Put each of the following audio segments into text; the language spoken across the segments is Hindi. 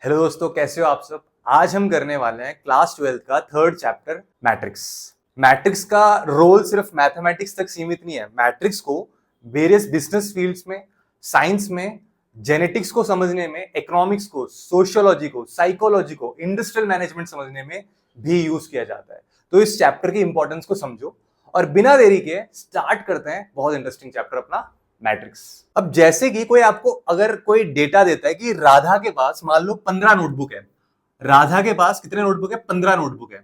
हेलो दोस्तों, कैसे हो आप सब। आज हम करने वाले हैं क्लास 12th का थर्ड चैप्टर मैट्रिक्स। मैट्रिक्स का रोल सिर्फ मैथमेटिक्स तक सीमित नहीं है। मैट्रिक्स को वेरियस बिजनेस फील्ड्स में, साइंस में, जेनेटिक्स को समझने में, इकोनॉमिक्स को, सोशियोलॉजी को, साइकोलॉजी को, इंडस्ट्रियल मैनेजमेंट समझने में भी यूज किया जाता है। तो इस चैप्टर की इंपॉर्टेंस को समझो और बिना देरी के स्टार्ट करते हैं बहुत इंटरेस्टिंग चैप्टर अपना मैट्रिक्स। अब जैसे कि कोई आपको अगर कोई डेटा देता है कि राधा के पास मान लो 15 नोटबुक है। राधा के पास कितने नोटबुक है? 15 नोटबुक है।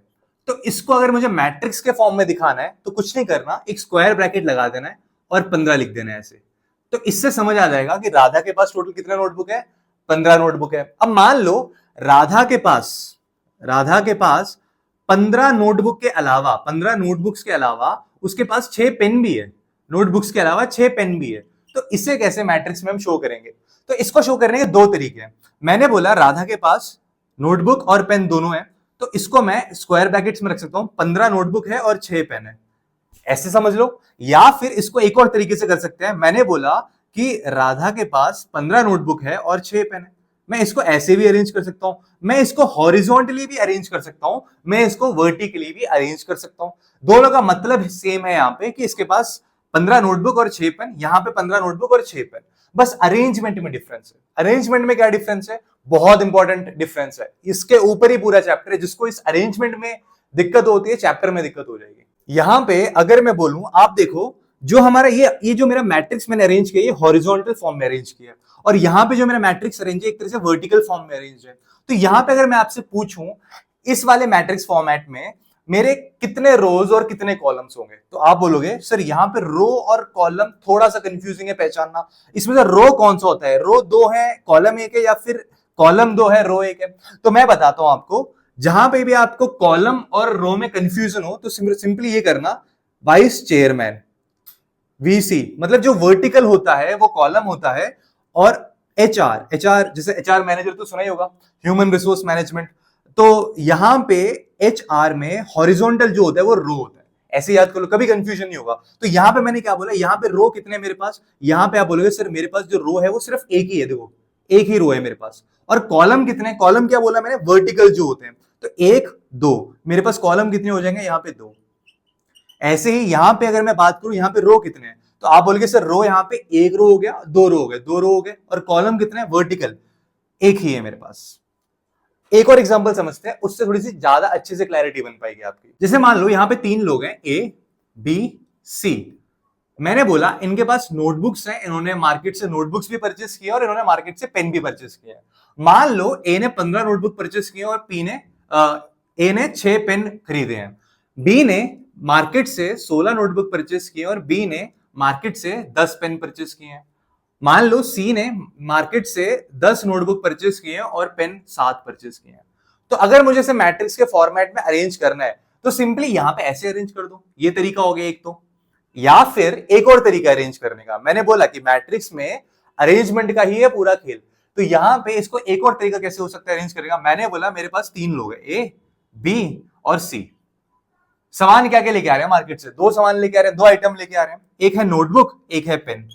तो इसको अगर मुझे मैट्रिक्स के फॉर्म में दिखाना है तो कुछ नहीं करना, एक स्क्वायर ब्रैकेट लगा देना है और 15 लिख देना है ऐसे। तो इससे समझ आ जाएगा कि राधा के पास टोटल कितने नोटबुक है? 15 नोटबुक है। अब मान लो राधा के पास 15 नोटबुक के अलावा, 15 नोटबुक्स के अलावा उसके पास 6 पेन भी है। नोटबुक्स के अलावा 6 पेन भी है। तो इसे कैसे मैट्रिक्स में हम शो करेंगे? तो इसको शो करने के दो तरीके हैं। मैंने बोला राधा के पास नोटबुक और पेन दोनों है, तो इसको मैं स्क्वायर ब्रैकेट्स में रख सकता हूं, 15 नोटबुक है और 6 पेन है, ऐसे समझ लो। या फिर इसको एक और तरीके से कर सकते हैं। मैंने बोला कि राधा के पास 15 नोटबुक है और 6 पेन है, मैं इसको ऐसे भी अरेंज कर सकता हूं, मैं इसको हॉरिजॉन्टली भी अरेंज कर सकता हूं, मैं इसको वर्टिकली भी अरेंज कर सकता हूं। दोनों का मतलब सेम है यहां पे कि इसके पास 15 नोटबुक और 6 पेन, यहां पे 15 नोटबुक और 6 पेन। बस अरेंजमेंट में डिफरेंस है। अरेंजमेंट में क्या डिफरेंस है? बहुत इंपॉर्टेंट डिफरेंस है। इसके ऊपर ही पूरा चैप्टर है। जिसको इस अरेंजमेंट में दिक्कत होती है, चैप्टर में दिक्कत हो जाएगी। यहां पे अगर मैं बोलूं, आप देखो, जो हमारा ये जो मेरा मैट्रिक्स मैंने अरेंज किया, ये हॉरिजॉन्टल फॉर्म में अरेंज किया, और यहां पे जो मेरा मैट्रिक्स अरेंज है एक तरह से वर्टिकल फॉर्म में अरेंज है। तो यहां पे अगर मैं आपसे पूछूं इस वाले मैट्रिक्स फॉर्मेट में मेरे कितने रोज और कितने कॉलम्स होंगे, तो आप बोलोगे सर यहां पे रो और कॉलम थोड़ा सा कंफ्यूजिंग है पहचानना। इसमें से रो कौन सा होता है? रो दो है, कॉलम एक है, या फिर कॉलम दो है, रो एक है? तो मैं बताता हूं आपको, जहां पे भी आपको कॉलम और रो में कंफ्यूजन हो तो सिंपली ये करना, वाइस चेयरमैन, वीसी, मतलब जो वर्टिकल होता है वो कॉलम होता है, और एचआर जैसे एचआर मैनेजर तो सुना ही होगा, ह्यूमन रिसोर्स मैनेजमेंट। तो यहां पे एचआर में हॉरिजॉन्टल जो होता है वो रो होता है। ऐसे याद कर लो, कभी कंफ्यूजन नहीं होगा। तो यहां पे मैंने क्या बोला, यहां पे रो कितने मेरे पास? यहां पे आप बोलोगे सर मेरे पास जो रो है वो सिर्फ एक ही है, देखो एक ही रो है मेरे पास। और कॉलम कितने? कॉलम क्या बोला मैंने? वर्टिकल जो होते हैं। तो एक दो, मेरे पास कॉलम कितने हो जाएंगे? यहां पे दो। ऐसे ही यहां पे अगर मैं बात करूं, यहां पे रो कितने हैं, तो आप बोलोगे सर रो यहां पे एक रो हो गया, दो रो हो गए, दो रो हो गए। और कॉलम कितने हैं? वर्टिकल एक ही है मेरे पास। एक और एग्जांपल समझते हैं, उससे थोड़ी सी ज्यादा अच्छे से क्लैरिटी बन पाएगी आपकी। जैसे मान लो यहां पे 3 लोग हैं, ए बी सी। मैंने बोला इनके पास नोटबुक्स हैं, इन्होंने मार्केट से नोटबुक्स भी परचेस किया और इन्होंने मार्केट से पेन भी परचेस किया। मान लो ए ने 15 नोटबुक परचेस किए और ए ने 6 पेन खरीदे हैं। बी ने मार्केट से 16 नोटबुक परचेस किए और बी ने मार्केट से 10 पेन परचेस किए हैं। मान लो सी ने मार्केट से 10 नोटबुक परचेस किए हैं और पेन 7 परचेस किए हैं। तो अगर मुझे इसे मैट्रिक्स के फॉर्मेट में अरेंज करना है तो सिंपली यहां पे ऐसे अरेंज कर दो, ये तरीका हो गया एक तो। या फिर एक और तरीका अरेंज करने का, मैंने बोला कि मैट्रिक्स में अरेंजमेंट का ही है पूरा खेल। तो यहां पे इसको एक और तरीका कैसे हो सकता है अरेंज करेगा, मैंने बोला मेरे पास 3 लोग हैं, ए बी और सी। सामान क्या क्या लेके आ रहे हैं मार्केट से? 2 सामान लेके आ रहे हैं, 2 आइटम लेके आ रहे हैं, एक है नोटबुक, एक है पेन।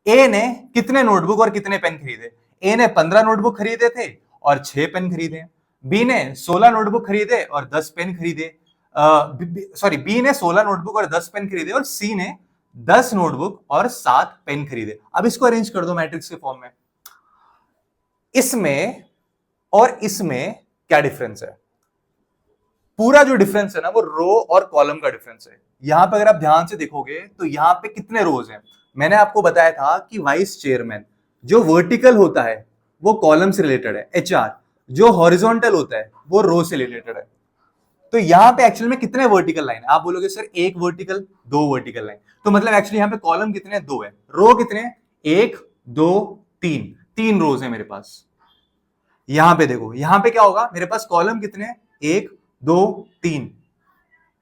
ए ने कितने नोटबुक और कितने पेन खरीदे? ए ने 15 नोटबुक खरीदे थे और 6 पेन खरीदे। बी ने 16 नोटबुक खरीदे और 10 पेन खरीदे। सॉरी, बी ने 16 नोटबुक और 10 पेन खरीदे और सी ने 10 नोटबुक और 7 पेन खरीदे। अब इसको अरेंज कर दो मैट्रिक्स के फॉर्म में। इसमें और इसमें क्या डिफरेंस है? पूरा जो डिफरेंस है ना वो रो और कॉलम का डिफरेंस है। यहां पे अगर आप ध्यान से देखोगे तो यहां पे कितने रोज हैं? मैंने आपको बताया था कि वाइस चेयरमैन जो वर्टिकल होता है वो कॉलम से रिलेटेड है, एचआर जो हॉरिजॉन्टल होता है वो रो से रिलेटेड है। तो यहां पे एक्चुअल में कितने वर्टिकल लाइन है? आप बोलोगे सर एक वर्टिकल, दो वर्टिकल लाइन। तो मतलब एक्चुअली यहां पे कॉलम कितने हैं? 2 है। रो कितने हैं? 1 2 3, 3 रोज है मेरे पास। यहां पे देखो, यहां पे क्या होगा, मेरे पास कॉलम कितने हैं? 1 2 3,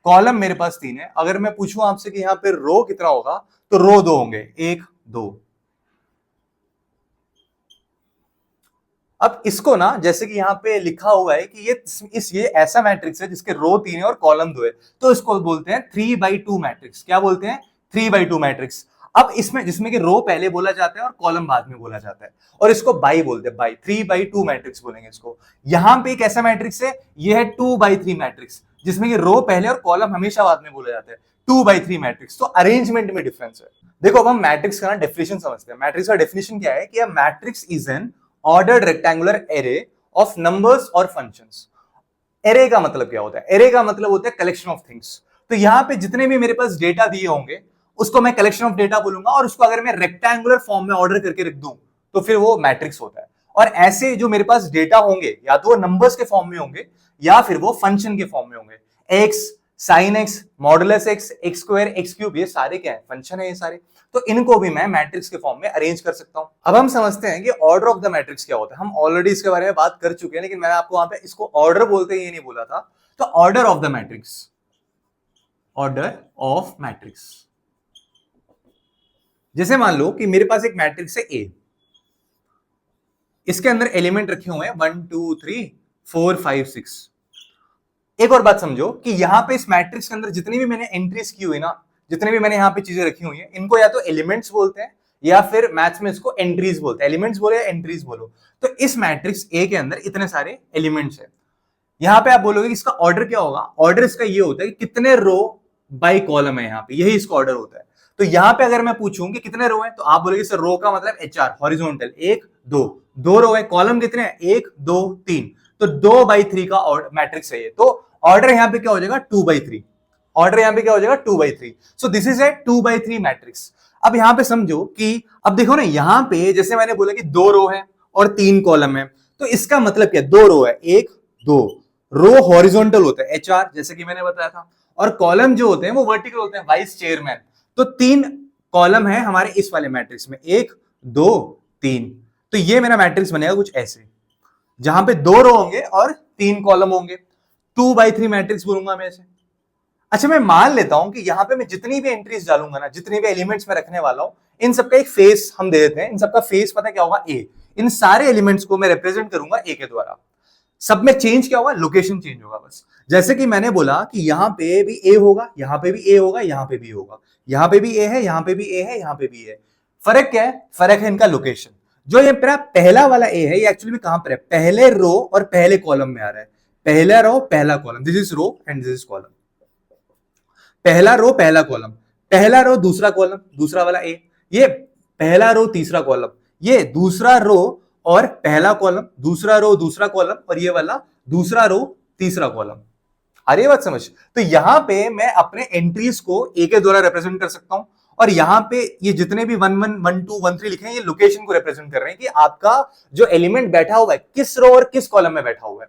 कॉलम मेरे पास 3 है। अगर मैं पूछूं आपसे कि यहां पे रो कितना होगा, तो रो 2 होंगे, 1 2। अब इसको ना, जैसे कि यहां पे लिखा हुआ है कि ये ऐसा मैट्रिक्स है जिसके रो 3 है और कॉलम 2 है, तो इसको बोलते हैं 3/2 मैट्रिक्स। क्या बोलते हैं? 3/2 मैट्रिक्स। अब इसमें जिसमें कि रो पहले बोला जाता है और कॉलम बाद में बोला जाता है, और इसको बाई बोलते हैं, बाई 3/2 मैट्रिक्स बोलेंगे इसको। यहां पे एक ऐसा मैट्रिक्स है, ये है 2/3 मैट्रिक्स, जिसमें कि रो पहले और कॉलम हमेशा बाद में बोला जाता है, 2/3 मैट्रिक्स। तो अरेंजमेंट में डिफरेंस है। देखो अब हम मैट्रिक्स का डेफिनेशन समझते हैं। मैट्रिक्स का डेफिनेशन क्या है कि a matrix is an ordered rectangular array of numbers और फंक्शंस। एरे का मतलब क्या होता है? एरे का मतलब होता है कलेक्शन ऑफ थिंग्स। तो यहां पे जितने भी मेरे पास डेटा दिए होंगे उसको मैं कलेक्शन ऑफ डेटा बोलूंगा, और उसको अगर मैं रेक्टेंगुलर फॉर्म में ऑर्डर करके रख दूं तो फिर वो मैट्रिक्स होता है। और ऐसे जो मेरे पास डेटा होंगे या तो वो नंबर्स के फॉर्म में होंगे या फिर वो फंक्शन के फॉर्म में होंगे। X, sine x, modulus x, x square, x cube, ये सारे क्या है? फंक्शन है ये सारे। तो इनको भी मैं मैट्रिक्स के फॉर्म में अरेंज कर सकता हूं। अब हम समझते हैं कि ऑर्डर ऑफ द मैट्रिक्स क्या होता है। हम ऑलरेडी इसके बारे में बात कर चुके हैं, लेकिन मैंने आपको वहां पे इसको ऑर्डर बोलते हैं ये नहीं बोला था। तो order of the matrix, order of matrix, जैसे मान लो कि मेरे पास एक मैट्रिक्स है ए, इसके अंदर एलिमेंट रखे हुए हैं 1 2 3 4 5 6। एक और बात समझो कि यहां पे इस मैट्रिक्स के अंदर जितनी भी मैंने एंट्रीज की हुई ना, जितने भी मैंने यहां पे चीजें रखी हुई हैं, इनको या तो एलिमेंट्स बोलते हैं या फिर मैथ्स में इसको एंट्रीज बोलते हैं। एलिमेंट्स बोलो या एंट्रीज बोलो। तो इस मैट्रिक्स ए के अंदर इतने सारे एलिमेंट्स है। यहां पे आप बोलोगे कि इसका ऑर्डर क्या होगा? ऑर्डर इसका ये होता है कि कितने रो बाई कॉलम है, यहां पे यही इसका ऑर्डर होता है। तो यहां पे अगर मैं पूछूं कि कितने रो है, तो आप बोलोगे सर रो का मतलब HR, हॉरिजॉन्टल, 1 2, 2 रो है। कॉलम कितने हैं? 1 2 3, तो 2/3 का मैट्रिक्स है ये। तो ऑर्डर यहां पे क्या हो जाएगा? 2/3। ऑर्डर यहां पे क्या हो जाएगा? 2/3। So this is a 2/3 matrix. अब यहां पे समझो कि अब देखो ना, यहां पे जैसे मैंने बोला कि 2 रो है और 3 कॉलम है, तो इसका मतलब क्या? 2 रो है, 1 2, रो हॉरिजॉन्टल होता है HR, जैसे कि मैंने बताया था, और कॉलम जो होते हैं वो वर्टिकल होते हैं, वाइस चेयरमैन। तो 3 कॉलम है हमारे इस वाले मैट्रिक्स में, 1 2 3। तो ये मेरा मैट्रिक्स बनेगा कुछ ऐसे, जहां पे 2 रो होंगे और 3 कॉलम होंगे। 2/3 मैट्रिक्स बोलूंगा मैं इसे। अच्छा, मैं मान लेता हूं कि यहां पे मैं जितनी भी एंट्रीज डालूंगा ना, जितने भी एलिमेंट्स में रखने वाला हूं, इन सबका एक फेस हम दे देते हैं। इन सबका फेस पता क्या होगा? ए। इन सारे एलिमेंट्स को मैं रिप्रेजेंट करूंगा ए के द्वारा। सब में चेंज क्या होगा? लोकेशन चेंज होगा बस। जैसे कि मैंने बोला कि यहां पे भी ए होगा, यहां पे भी ए होगा, यहां पे भी होगा, यहां पे भी ए है, यहां पे भी ए है, यहां पे भी है। फर्क क्या है? फर्क है इनका लोकेशन। जो ये पहला वाला ए है, ये एक्चुअली में कहां पर है? पहले रो और पहले कॉलम में आ रहा है। पहला रो पहला column, this is row and this is column. पहला रो पहला कॉलम, पहला रो दूसरा कॉलम, दूसरा वाला ए। ये पहला रो तीसरा कॉलम, ये दूसरा रो और पहला कॉलम, दूसरा रो दूसरा कॉलम, और ये वाला दूसरा रो तीसरा कॉलम। आ रही है बात समझ? तो यहां पे मैं अपने एंट्रीज को ए के द्वारा रिप्रेजेंट कर सकता हूं, और यहां पे ये जितने भी 1 1 1 2 1 3 लिखे हैं, ये लोकेशन को रिप्रेजेंट कर रहे हैं कि आपका जो एलिमेंट बैठा हुआ है किस रो और किस कॉलम में बैठा हुआ है।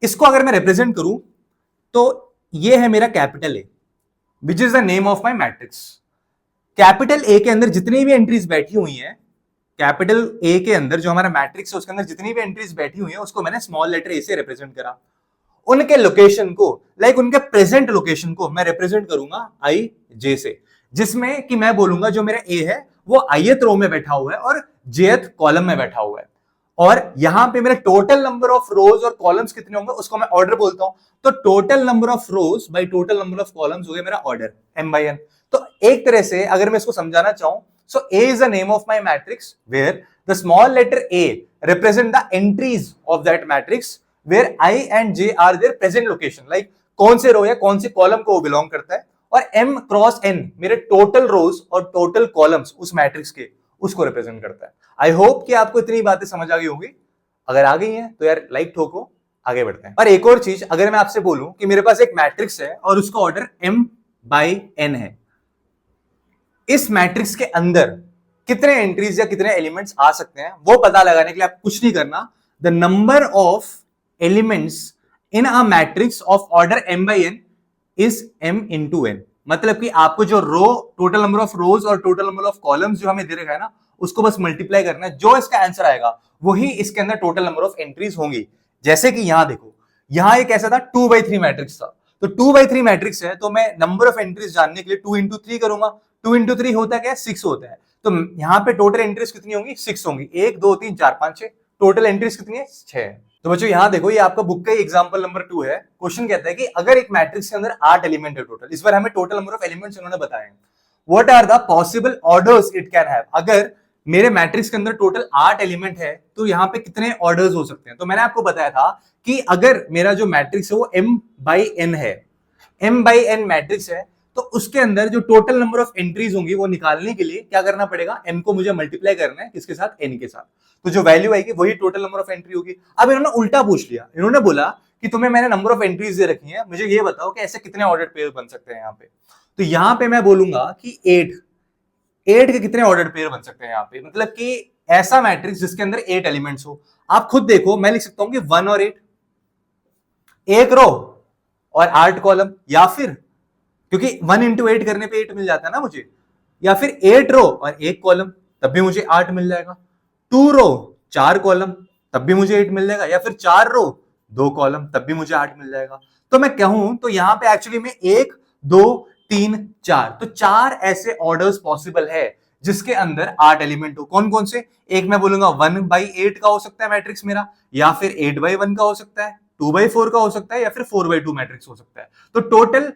इसको अगर मैं रिप्रेजेंट करूं तो ये है मेरा capital A, which is the name of my matrix. Capital A के अंदर जितनी भी एंट्रीज बैठी हुई हैं, कैपिटल ए के अंदर जो हमारा मैट्रिक्स है उसके अंदर जितनी भी एंट्रीज बैठी हुई हैं, उसको मैंने स्मॉल लेटर ए से रिप्रेजेंट करा। उनके लोकेशन को, लाइक उनके प्रेजेंट लोकेशन को मैं रिप्रेजेंट करूंगा IJ से, जिसमें कि मैं बोलूंगा जो मेरा ए है वो ith रो में बैठा हुआ है और jth कॉलम में बैठा हुआ है। और यहां पे मेरा टोटल नंबर ऑफ रोज और कॉलम्स कितने होंगे उसको मैं ऑर्डर बोलता हूं। तो total number of rose by total number of columns हो गया मेरा ऑर्डर, M/N। तो एक तरह से अगर मैं इसको समझाना चाहूं, सो A is the name of my matrix where the small letter A represent the entries of that matrix where I and J are their present location, like कौन से रो या कौन से कॉलम को वो बिलोंग करता है, और M क्रॉस N मेरे टोटल रोज और टोटल कॉलम्स उस मैट्रिक्स के उसको रिप्रेजेंट करता है। आई होप कि आपको इतनी बातें समझ आ गई होंगी। अगर आ गई हैं तो यार लाइक ठोको, आगे बढ़ते हैं। और एक और चीज, अगर मैं आपसे बोलूं कि मेरे पास एक मैट्रिक्स है और उसका ऑर्डर M/N है, इस मैट्रिक्स के अंदर कितने एंट्रीज या कितने एलिमेंट्स आ सकते हैं वो पता लगाने के लिए आप कुछ नहीं करना। The number of elements in a matrix of order M/N is M/N। मतलब कि आपको जो रो, टोटल नंबर ऑफ रोज और टोटल नंबर ऑफ कॉलम्स जो हमें दे रखा है ना, उसको बस मल्टीप्लाई करना है। जो इसका आंसर आएगा वही इसके अंदर टोटल नंबर ऑफ एंट्रीज होंगी। जैसे कि यहां देखो, यहां एक ऐसा था 2/3 मैट्रिक्स था, तो 2/3 मैट्रिक्स है, तो मैं नंबर ऑफ एंट्रीज जानने के लिए 2 into 3 करूंगा। 2 into 3 होता है क्या? 6 होता है। तो यहां पे टोटल एंट्रीज कितनी होंगी? 6 होंगी। 1 2 3 4 5 6, टोटल एंट्रीज कितनी है? 6। तो बच्चों यहां देखो, ये आपका बुक का एग्जांपल नंबर 2 है। क्वेश्चन कहता है कि अगर एक मैट्रिक्स के अंदर 8 एलिमेंट है टोटल, इस बार हमें टोटल नंबर ऑफ एलिमेंट्स उन्होंने बताए हैं, what are the possible orders it can have. अगर मेरे मैट्रिक्स के अंदर टोटल 8 एलिमेंट है तो यहाँ पे कितने ऑर्डर्स हो सकते हैं। तो मैंने आपको बताया था कि अगर मेरा जो मैट्रिक्स है वो m/n है, m/n मैट्रिक्स है, तो उसके अंदर जो टोटल नंबर ऑफ एंट्रीज होंगी वो निकालने के लिए क्या करना पड़ेगा, m को मुझे मल्टीप्लाई करना है किसके साथ, n के साथ। तो जो वैल्यू आएगी वही टोटल नंबर ऑफ एंट्री होगी। अब इन्होंने उल्टा पूछ लिया, इन्होंने बोला कि तुम्हें मैंने नंबर ऑफ एंट्रीज दे रखी है, मुझे ये बताओ कि ऐसे कितने ऑर्डर्ड पेयर बन सकते हैं यहाँ पे। तो यहाँ पे मैं बोलूंगा कि 8 के कितने ऑर्डर्ड पेयर बन सकते हैं यहाँ पे, मतलब कि ऐसा मैट्रिक्स जिसके अंदर 8 एलिमेंट्स हो। आप खुद देखो, मैं लिख सकता हूं कि 1 और 8, एक रो और 8 कॉलम, या फिर क्योंकि 1 इंटू 8 करने पे 8 मिल जाता है ना मुझे, या फिर 8 रो और 1 कॉलम तब भी मुझे 8 मिल जाएगा, 2 रो 4 कॉलम तब भी मुझे 8 मिल जाएगा, या फिर 4 रो 2 कॉलम तब भी मुझे 8 मिल जाएगा। तो मैं कहूं तो यहां पे एक्चुअली में 1 2 3 4, तो 4 ऐसे ऑर्डर्स पॉसिबल है जिसके अंदर 8 एलिमेंट हो। कौन कौन से, एक मैं बोलूंगा 1/8 का हो सकता है मैट्रिक्स मेरा, या फिर 8/1 का हो सकता है, 2/4 का हो सकता है, या फिर 4/2 मैट्रिक्स हो सकता है। तो total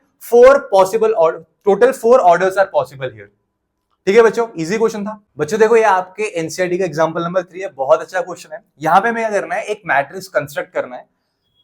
4 orders are possible here. ठीक है बच्चों, इजी क्वेश्चन था। बच्चों देखो ये आपके एनसीईआरटी का एग्जांपल नंबर 3 है, बहुत अच्छा क्वेश्चन है। यहां पे मैं क्या करना है, एक मैट्रिक्स कंस्ट्रक्ट करना है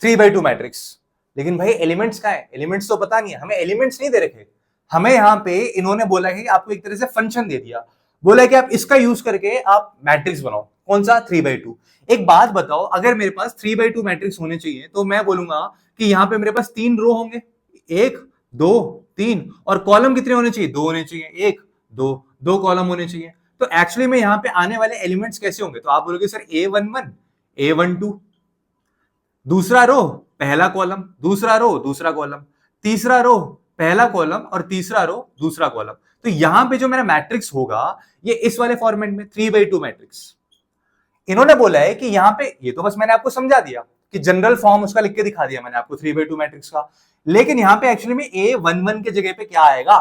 3/2 मैट्रिक्स। लेकिन भाई एलिमेंट्स कहां है, एलिमेंट्स तो पता नहीं है हमें, एलिमेंट्स नहीं दे रखे हमें। यहाँ पे इन्होंने बोला है कि आपको एक तरह से फंक्शन दे दिया, बोला है कि आप इसका यूज करके आप मैट्रिक्स बनाओ। कौन सा, 3/2। एक बात बताओ, अगर मेरे पास 3/2 मैट्रिक्स होने चाहिए तो मैं बोलूंगा कि यहाँ पे मेरे पास 3 रो होंगे, 1 2 3, और कॉलम कितने होने चाहिए, 2 होने चाहिए, 1 2 कॉलम होने चाहिए। तो एक्चुअली में यहाँ पे आने वाले एलिमेंट्स कैसे होंगे, तो आप बोलोगे सर A11 A12, दूसरा रो पहला कॉलम, दूसरा रो दूसरा कॉलम, तीसरा रो पहला कॉलम और तीसरा रो दूसरा कॉलम। तो यहां पे जो मेरा मैट्रिक्स होगा ये इस वाले फॉर्मेट में 3/2 मैट्रिक्स। इन्होंने बोला है कि यहां पे, ये तो बस मैंने आपको समझा दिया कि जनरल फॉर्म उसका लिख के दिखा दिया मैंने आपको 3/2 मैट्रिक्स का। लेकिन यहां पे एक्चुअली में A11 के जगह पे क्या आएगा,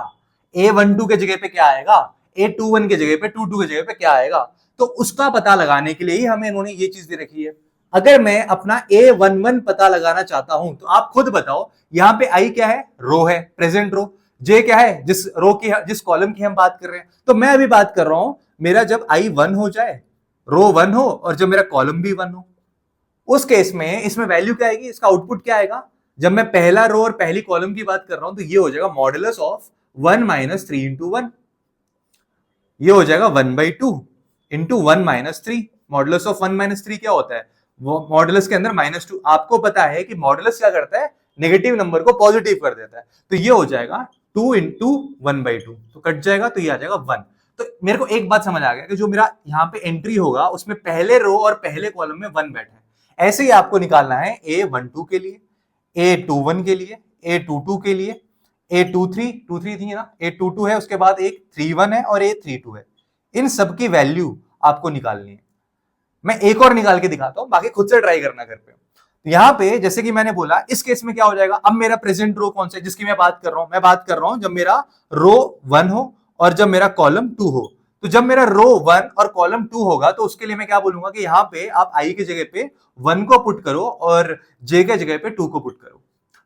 A12 के जगह पे क्या आएगा, A21 के जगह पे 22 के जगह पे क्या आएगा। तो उसका पता लगाने के लिए ही हमें इन्होंने ये चीज दे रखी है। अगर मैं अपना A11 पता लगाना चाहता हूं तो आप खुद बताओ, यहां पे I क्या है, रो है, प्रेजेंट रो। J क्या है, जिस रो की, जिस कॉलम की हम बात कर रहे हैं। तो मैं अभी बात कर रहा हूं मेरा जब I 1 हो जाए, रो 1 हो, और जब मेरा कॉलम भी 1 हो, उस केस में इसमें वैल्यू क्या आएगी, इसका आउटपुट क्या आएगा। जब मैं पहला रो और पहली कॉलम की बात कर रहा हूं तो ये हो जाएगा मॉडुलस ऑफ 1 - 3 × 1, ये हो जाएगा 1/2 × 1 - 3। मॉडुलस ऑफ 1 - 3 क्या होता है, वो मॉडुलस के अंदर -2। आपको पता है कि मॉडुलस क्या करता है, नेगेटिव नंबर को पॉजिटिव कर देता है। तो ये हो जाएगा 2 × 1/2, तो कट जाएगा, तो ये आ जाएगा 1। तो मेरे को एक बात समझ आ गया कि जो मेरा यहाँ पे एंट्री होगा उसमें पहले रो और पहले कॉलम में 1 बैठा है। ऐसे ही आपको निकालना है A12 के लिए, A21 के लिए, A22 के लिए, A23 थी ना, A22 है, उसके बाद एक 31 है और A32 है। इन सब की वैल्यू आपको निकालनी है। मैं एक और निकाल के दिखाता हूं, बाकी खुद से ट्राई करना घर पे। तो यहाँ पे जैसे कि मैंने बोला, इस केस में क्या हो जाएगा, अब मेरा प्रेजेंट रो कौन सा है जिसकी मैं बात कर रहा हूं, मैं बात कर रहा हूं जब मेरा रो 1 हो और जब मेरा कॉलम 2 हो। तो जब मेरा रो 1 और कॉलम 2 होगा तो उसके लिए मैं क्या बोलूंगा कि यहाँ पे आप I की जगह पे 1 को पुट करो और J के जगह पे 2 को पुट करो।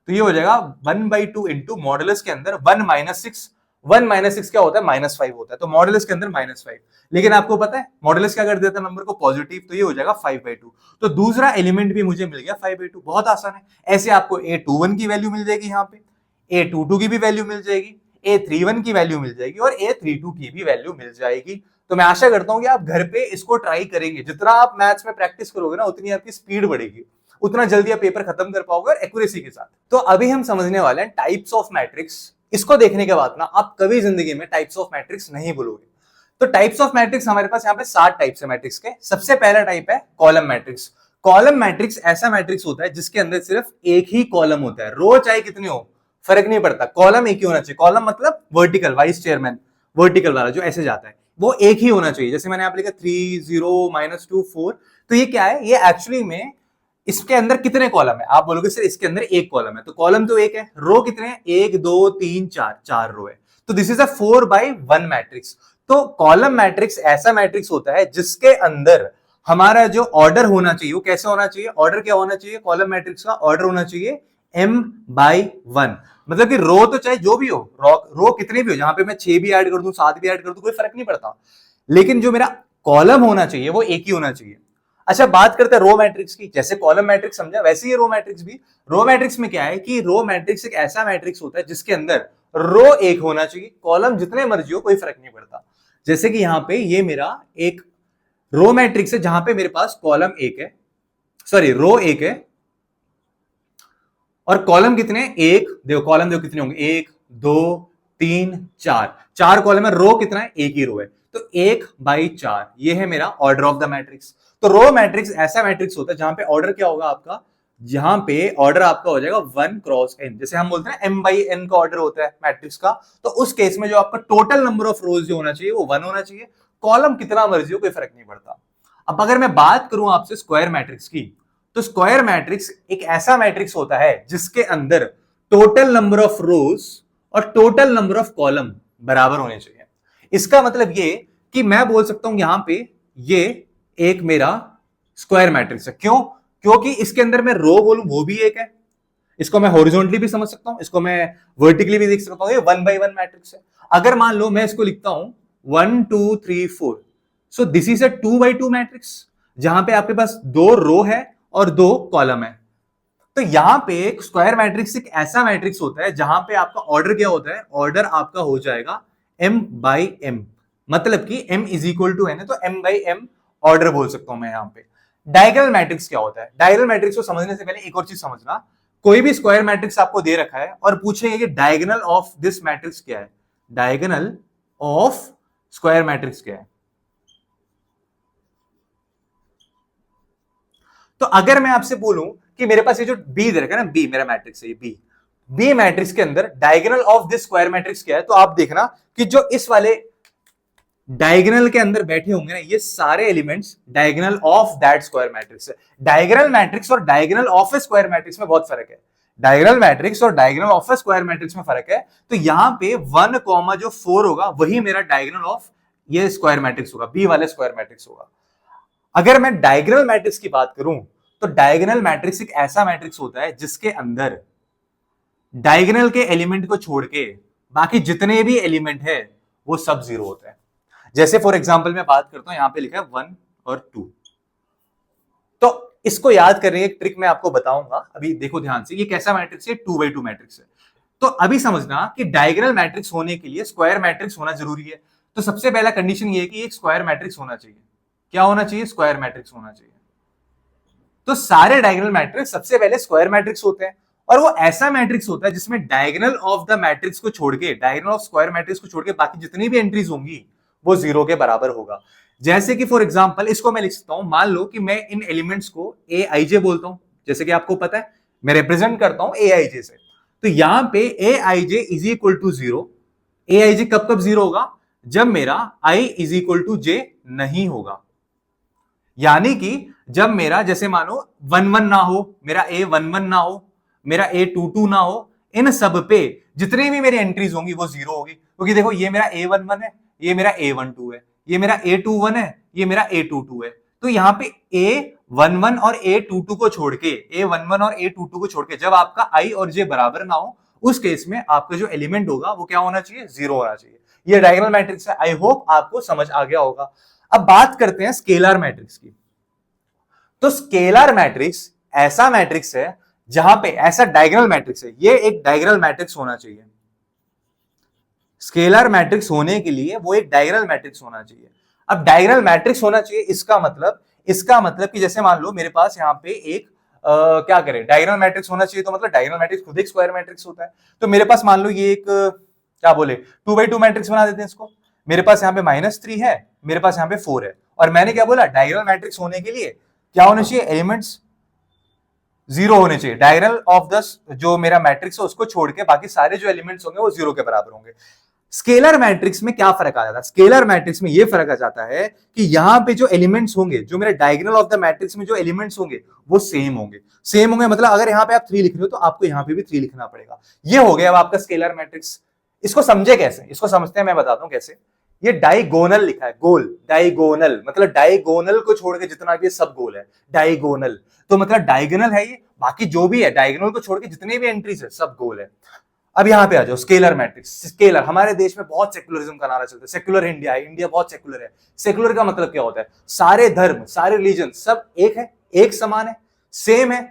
तो ये हो जाएगा 1/2 इंटू मॉडुलस के अंदर 1 - 6। 1 - 6 क्या होता है, -5 होता है। तो मॉडुलस के अंदर -5, लेकिन आपको पता है मॉडुलस क्या कर देता है नंबर को, पॉजिटिव। तो ये हो जाएगा 5/2। तो दूसरा एलिमेंट भी मुझे मिल गया 5/2। बहुत आसान है। ऐसे आपको A21 की वैल्यू मिल जाएगी, यहाँ पे A22 की भी वैल्यू मिल जाएगी, A31 की वैल्यू मिल जाएगी और A32 की भी वैल्यू मिल जाएगी। तो मैं आशा करता हूं कि आप घर पे इसको ट्राई करेंगे। जितना आप मैथ्स में प्रैक्टिस करोगे ना, उतनी आपकी स्पीड बढ़ेगी, उतना जल्दी आप पेपर खत्म कर पाओगे और एक्यूरेसी के साथ। तो अभी हम समझने वाले हैं टाइप्स ऑफ मैट्रिक्स। इसको देखने के बाद ना आप कभी जिंदगी में टाइप्स ऑफ मैट्रिक्स नहीं भूलोगे। तो टाइप्स ऑफ मैट्रिक्स हमारे पास यहाँ पे 7 टाइप्स है मैट्रिक्स के। सबसे पहला टाइप है कॉलम मैट्रिक्स। कॉलम मैट्रिक्स ऐसा मैट्रिक्स होता है जिसके अंदर सिर्फ एक ही कॉलम होता है। रो चाहे कितने हो फर्क नहीं पड़ता, कॉलम एक ही होना चाहिए। कॉलम मतलब वर्टिकल, वाइस चेयरमैन वर्टिकल वाला जो ऐसे जाता है, वो एक ही होना चाहिए। जैसे मैंने यहाँ पे लिखा 3 0 -2 4, तो ये क्या है, ये एक्चुअली में इसके अंदर कितने कॉलम है। आप बोलोगे सर इसके अंदर एक कॉलम है, तो कॉलम तो एक है, रो कितने हैं, 1 2 3 4, 4 रो है। तो दिस इज अ 4/1 मैट्रिक्स। तो कॉलम मैट्रिक्स ऐसा मैट्रिक्स होता है जिसके अंदर हमारा जो ऑर्डर होना चाहिए वो कैसे होना चाहिए, ऑर्डर क्या होना चाहिए, कॉलम मैट्रिक्स का ऑर्डर होना चाहिए m/1। मतलब कि रो तो चाहे जो भी हो, रो कितने भी हो, जहां पे मैं 6 भी ऐड कर दूं 7 भी ऐड कर दूं कोई फर्क नहीं पड़ता, लेकिन जो मेरा कॉलम होना चाहिए वो एक ही होना चाहिए। अच्छा बात करते हैं रो मैट्रिक्स की। जैसे कॉलम मैट्रिक्स समझा वैसे ही रो मैट्रिक्स भी। रो मैट्रिक्स में क्या है कि रो मैट्रिक्स एक ऐसा मैट्रिक्स होता है जिसके अंदर रो एक होना चाहिए, कॉलम जितने मर्जी हो कोई फर्क नहीं पड़ता। जैसे कि यहां पे ये मेरा एक रो मैट्रिक्स है जहां पे मेरे पास कॉलम एक है, सॉरी रो एक है, और कॉलम कितने, एक देखो कॉलम देखो कितने होंगे, 1 2 3 4, 4 कॉलम है, रो कितना है, एक ही रो है, तो 1/4 ये है मेरा ऑर्डर ऑफ द मैट्रिक्स। तो रो मैट्रिक्स ऐसा मैट्रिक्स होता है जहां पे ऑर्डर क्या होगा आपका, जहां पे ऑर्डर आपका हो जाएगा 1 क्रॉस n, जैसे हम बोलते हैं m/n का ऑर्डर होता है मैट्रिक्स का, तो उस केस में जो आपका टोटल नंबर ऑफ रोज जो होना चाहिए वो 1 होना चाहिए, कॉलम कितना मर्जी हो कोई फर्क नहीं पड़ता। अब अगर मैं बात करूं आपसे स्क्वायर मैट्रिक्स की, तो स्क्वायर मैट्रिक्स एक ऐसा मैट्रिक्स होता है जिसके अंदर टोटल नंबर ऑफ रोज और टोटल नंबर ऑफ कॉलम बराबर होने चाहिए। इसका मतलब ये कि मैं बोल सकता हूं यहां पे ये एक मेरा स्क्वायर मैट्रिक्स है। क्यों? क्योंकि इसके अंदर मैं रो बोलूं वो भी एक है, इसको मैं हॉरिजॉन्टली भी समझ सकता हूं, इसको मैं वर्टिकली भी देख सकता हूं, ये 1/1 मैट्रिक्स है। अगर मान लो मैं इसको लिखता हूं 1 2 3 4, so this is a 2/2 matrix, जहां पे आपके पास 2 रो है और 2 कॉलम है। तो यहां पे एक स्क्वायर मैट्रिक्स एक ऐसा मैट्रिक्स होता है जहां पे आपका ऑर्डर क्या होता है, ऑर्डर आपका हो जाएगा m/m, मतलब कि m is equal to n है, तो m/m ऑर्डर बोल सकता हूं मैं यहां पे। डायगोनल मैट्रिक्स क्या होता है, डायगोनल मैट्रिक्स को समझने से पहले एक और चीज समझना, कोई भी स्क्वायर मैट्रिक्स आपको दे रखा है और पूछेंगे कि डायगोनल ऑफ दिस मैट्रिक्स क्या है, डायगोनल ऑफ स्क्वायर मैट्रिक्स क्या है। तो अगर मैं आपसे बोलूं कि मेरे पास ये जो बी दे रखा है ना, बी मेरा मैट्रिक्स है, ये बी मैट्रिक्स के अंदर diagonal of this square matrix क्या है, तो आप देखना कि जो इस वाले डायगोनल के अंदर बैठे होंगे ना ये सारे elements diagonal of that square matrix है। डायगोनल मैट्रिक्स और diagonal of A square matrix में बहुत फर्क है, डायगोनल मैट्रिक्स और diagonal of A square matrix में फर्क है। तो यहां पे 1 जो 4 होगा वही मेरा डायगोनल ऑफ ये स्क्वायर मैट्रिक्स होगा, बी वाले स्क्वायर मैट्रिक्स होगा। अगर मैं डायगोनल मैट्रिक्स की बात करूं तो डायगोनल मैट्रिक्स एक ऐसा मैट्रिक्स होता है जिसके अंदर डायगोनल के एलिमेंट को छोड़ के बाकी जितने भी एलिमेंट है वो सब जीरो होते हैं। जैसे फॉर एग्जांपल मैं बात करता हूं, यहां पे लिखा है 1 और 2, तो इसको याद करने की एक ट्रिक मैं आपको बताऊंगा, अभी देखो ध्यान से, ये कैसा मैट्रिक्स है, 2/2 मैट्रिक्स है। तो अभी समझना कि डायगोनल मैट्रिक्स होने के लिए स्क्वायर मैट्रिक्स होना जरूरी है। तो सबसे पहला कंडीशन ये है कि एक स्क्वायर मैट्रिक्स होना चाहिए। क्या होना चाहिए, स्क्वायर मैट्रिक्स होना चाहिए। तो सारे डायगोनल मैट्रिक्स सबसे पहले स्क्वायर मैट्रिक्स होते हैं, और वो ऐसा मैट्रिक्स होता है जिसमें डायगोनल ऑफ द मैट्रिक्स को छोड़ के, डायगोनल ऑफ स्क्वायर मैट्रिक्स को छोड़ के बाकी जितनी भी एंट्रीज होंगी वो जीरो के बराबर होगा। जैसे कि फॉर एग्जांपल इसको मैं लिख सकता हूं, मान लो कि मैं इन एलिमेंट्स को ए आई जे बोलता हूं, जैसे कि आपको पता है मैं रिप्रेजेंट करता हूं ए आई जे से, तो यहां पे ए आई जे इज इक्वल टू 0। ए आई जे कब कब जीरो होगा, जब मेरा आई इज इक्वल टू जे नहीं होगा, यानी कि जब मेरा जैसे मानो 1 1 ना हो, मेरा ए 1 1 ना हो, मेरा ए 2 2 ना हो, इन सब पे जितनी भी मेरी एंट्रीज होंगी वो जीरो होगी। क्योंकि देखो ये मेरा ए 1 1 है, ये मेरा ए 1 2 है, ये मेरा ए 2 1 है, ये मेरा ए 2 2 है। तो यहाँ पे ए 1 1 और ए 2 2 को छोड़ के, ए 1 1 और ए 2 2 को छोड़ के जब आपका आई और जे बराबर ना हो, उस केस में आपका जो एलिमेंट होगा वो क्या होना चाहिए, जीरो होना चाहिए। ये डायगोनल मैट्रिक्स है। आई होप आपको समझ आ गया होगा। अब बात करते हैं स्केलर मैट्रिक्स की। तो स्केलर मैट्रिक्स ऐसा मैट्रिक्स है जहां पे, ऐसा डायगोनल मैट्रिक्स है, ये एक डायगोनल मैट्रिक्स होना चाहिए। स्केलर मैट्रिक्स होने के लिए वो एक डायगोनल मैट्रिक्स होना चाहिए। अब डायगोनल मैट्रिक्स होना चाहिए इसका मतलब कि जैसे मान लो मेरे पास यहां पे एक क्या करें, डायगोनल मैट्रिक्स होना चाहिए, तो मतलब डायगोनल मैट्रिक्स खुद एक स्क्वायर मैट्रिक्स होता है। तो मेरे पास मान लो ये एक क्या बोले 2/2 मैट्रिक्स बना देते हैं इसको। मेरे पास यहाँ पे -3 है, मेरे पास यहाँ पे 4 है, और मैंने क्या बोला, डायगोनल मैट्रिक्स होने के लिए क्या होने चाहिए, एलिमेंट्स जीरो होने चाहिए। डायगोनल ऑफ द जो मेरा मैट्रिक्स है उसको छोड़ के बाकी सारे जो एलिमेंट्स होंगे वो जीरो के बराबर होंगे। स्केलर मैट्रिक्स में क्या फर्क आ जाता है, स्केलर मैट्रिक्स में ये फर्क आ जाता है कि यहां पे जो एलिमेंट्स होंगे, जो मेरे डायगोनल ऑफ द मैट्रिक्स में जो एलिमेंट्स होंगे वो सेम होंगे, मतलब अगर यहां पे आप 3 लिख रहे हो तो आपको यहां पे भी 3 लिखना पड़ेगा। ये हो गया अब आपका स्केलर मैट्रिक्स। इसको समझे कैसे, इसको समझते हैं, मैं बताता हूं कैसे। ये डाइगोनल लिखा है, गोल, डाइगोनल मतलब डाइगोनल को छोड़ के जितना भी सब गोल है, डाइगोनल। तो मतलब डायगोनल है ये, बाकी जो भी है डायगोनल को छोड़ के जितने भी एंट्रीज है सब गोल है। अब यहां पे आ जाओ, स्केलर मैट्रिक्स। स्केलर, हमारे देश में बहुत सेक्युलरिज्म का नारा चलता है, सेक्युलर इंडिया है, इंडिया बहुत सेक्युलर है। सेक्युलर का मतलब क्या होता है? सारे धर्म, सारे रिलीजन सब एक है, एक समान है, सेम है।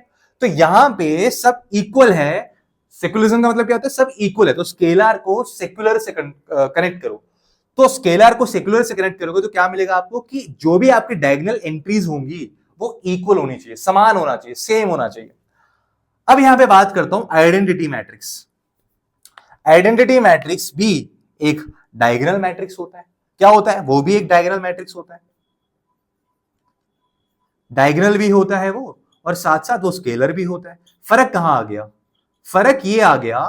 तो यहां पे सब इक्वल है। सेक्युलरिज्म का मतलब क्या होता है? सब इक्वल है। तो स्केलर को सेक्युलर से कनेक्ट करो। तो स्केलर को सेक्युलर से कनेक्ट करोगे तो क्या मिलेगा आपको? कि जो भी आपकी डायगोनल एंट्रीज होंगी वो इक्वल होनी चाहिए, समान होना चाहिए, सेम होना चाहिए। अब यहां पे बात करता हूं आइडेंटिटी मैट्रिक्स। आइडेंटिटी मैट्रिक्स भी एक डायगोनल मैट्रिक्स होता है। क्या होता है? वो भी एक डायगोनल मैट्रिक्स होता है। डायगोनल भी होता है वो, और साथ साथ वो स्केलर भी होता है। फर्क कहां आ गया? फर्क ये आ गया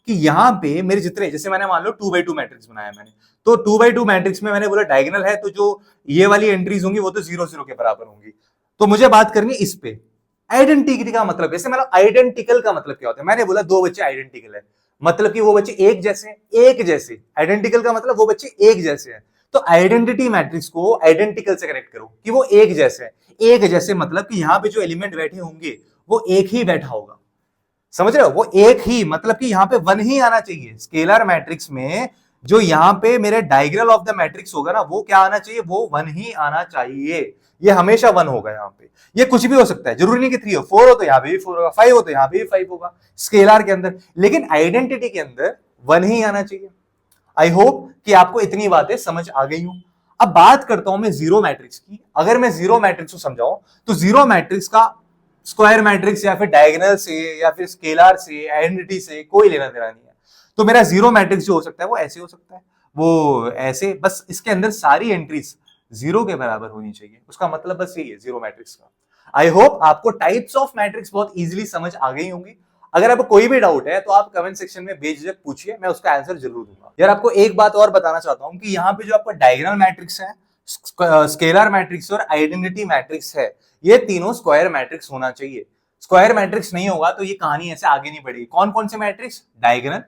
कि यहां पे मेरे जितने, जैसे मैंने मान लो 2x2 मैट्रिक्स बनाया मैंने, तो 2x2 मैट्रिक्स में मैंने बोला डायगोनल है, तो जो ये वाली एंट्रीज होंगी वो तो 0 0 के बराबर होंगी। तो मुझे बात करनी इस पे। आइडेंटिटी का मतलब, जैसे मतलब आइडेंटिकल का मतलब क्या होता है? मैंने बोला दो बच्चे आइडेंटिकल है, मतलब कि वो बच्चे एक जैसे, एक जैसे। आइडेंटिकल का मतलब वो बच्चे एक जैसे हैं। तो आइडेंटिटी मैट्रिक्स को आइडेंटिकल से कनेक्ट करो कि वो एक जैसे है। एक जैसे मतलब कि यहां पे जो एलिमेंट बैठे होंगे वो एक ही बैठा होगा। समझ रहे हो? वो एक ही मतलब कि यहां पे वन ही आना चाहिए। स्केलर मैट्रिक्स में जो यहां पे मेरे डायगोनल ऑफ द मैट्रिक्स होगा ना, वो क्या आना चाहिए? वो वन ही आना चाहिए। ये हमेशा वन होगा यहां पे। ये कुछ भी हो सकता है, जरूरी नहीं कि 3 हो, 4 हो तो यहां पे भी 4 होगा, 5 हो तो यहां पे भी 5 होगा स्केलर के अंदर, लेकिन आइडेंटिटी के अंदर वन ही आना चाहिए। आई होप कि आपको इतनी बातें समझ आ गई हूं। अब बात करता हूं मैं जीरो मैट्रिक्स की। अगर मैं जीरो मैट्रिक्स को समझाऊं तो जीरो मैट्रिक्स का स्क्वायर मैट्रिक्स या फिर डायगोनल से या फिर स्केलर से, आइडेंटिटी से कोई लेना देना नहीं है। तो मेरा जीरो मैट्रिक्स जो हो सकता है वो ऐसे हो सकता है, वो ऐसे, बस इसके अंदर सारी एंट्रीज जीरो के बराबर होनी चाहिए। उसका मतलब बस यही है जीरो मैट्रिक्स का। आई होप आपको टाइप्स ऑफ मैट्रिक्स बहुत इजीली समझ आ गई होंगी। अगर आपको कोई भी डाउट है तो आप कमेंट सेक्शन में बेझिझक पूछिए, मैं उसका आंसर जरूर दूंगा। यार आपको एक बात और बताना चाहता हूं कि यहाँ पे जो आपका डायगोनल मैट्रिक्स है, स्केलर मैट्रिक्स और आइडेंटिटी मैट्रिक्स है, ये तीनों स्क्वायर मैट्रिक्स होना चाहिए। स्क्वायर मैट्रिक्स नहीं होगा तो ये कहानी ऐसे आगे नहीं बढ़ेगी। कौन कौन से मैट्रिक्स? डायगोनल,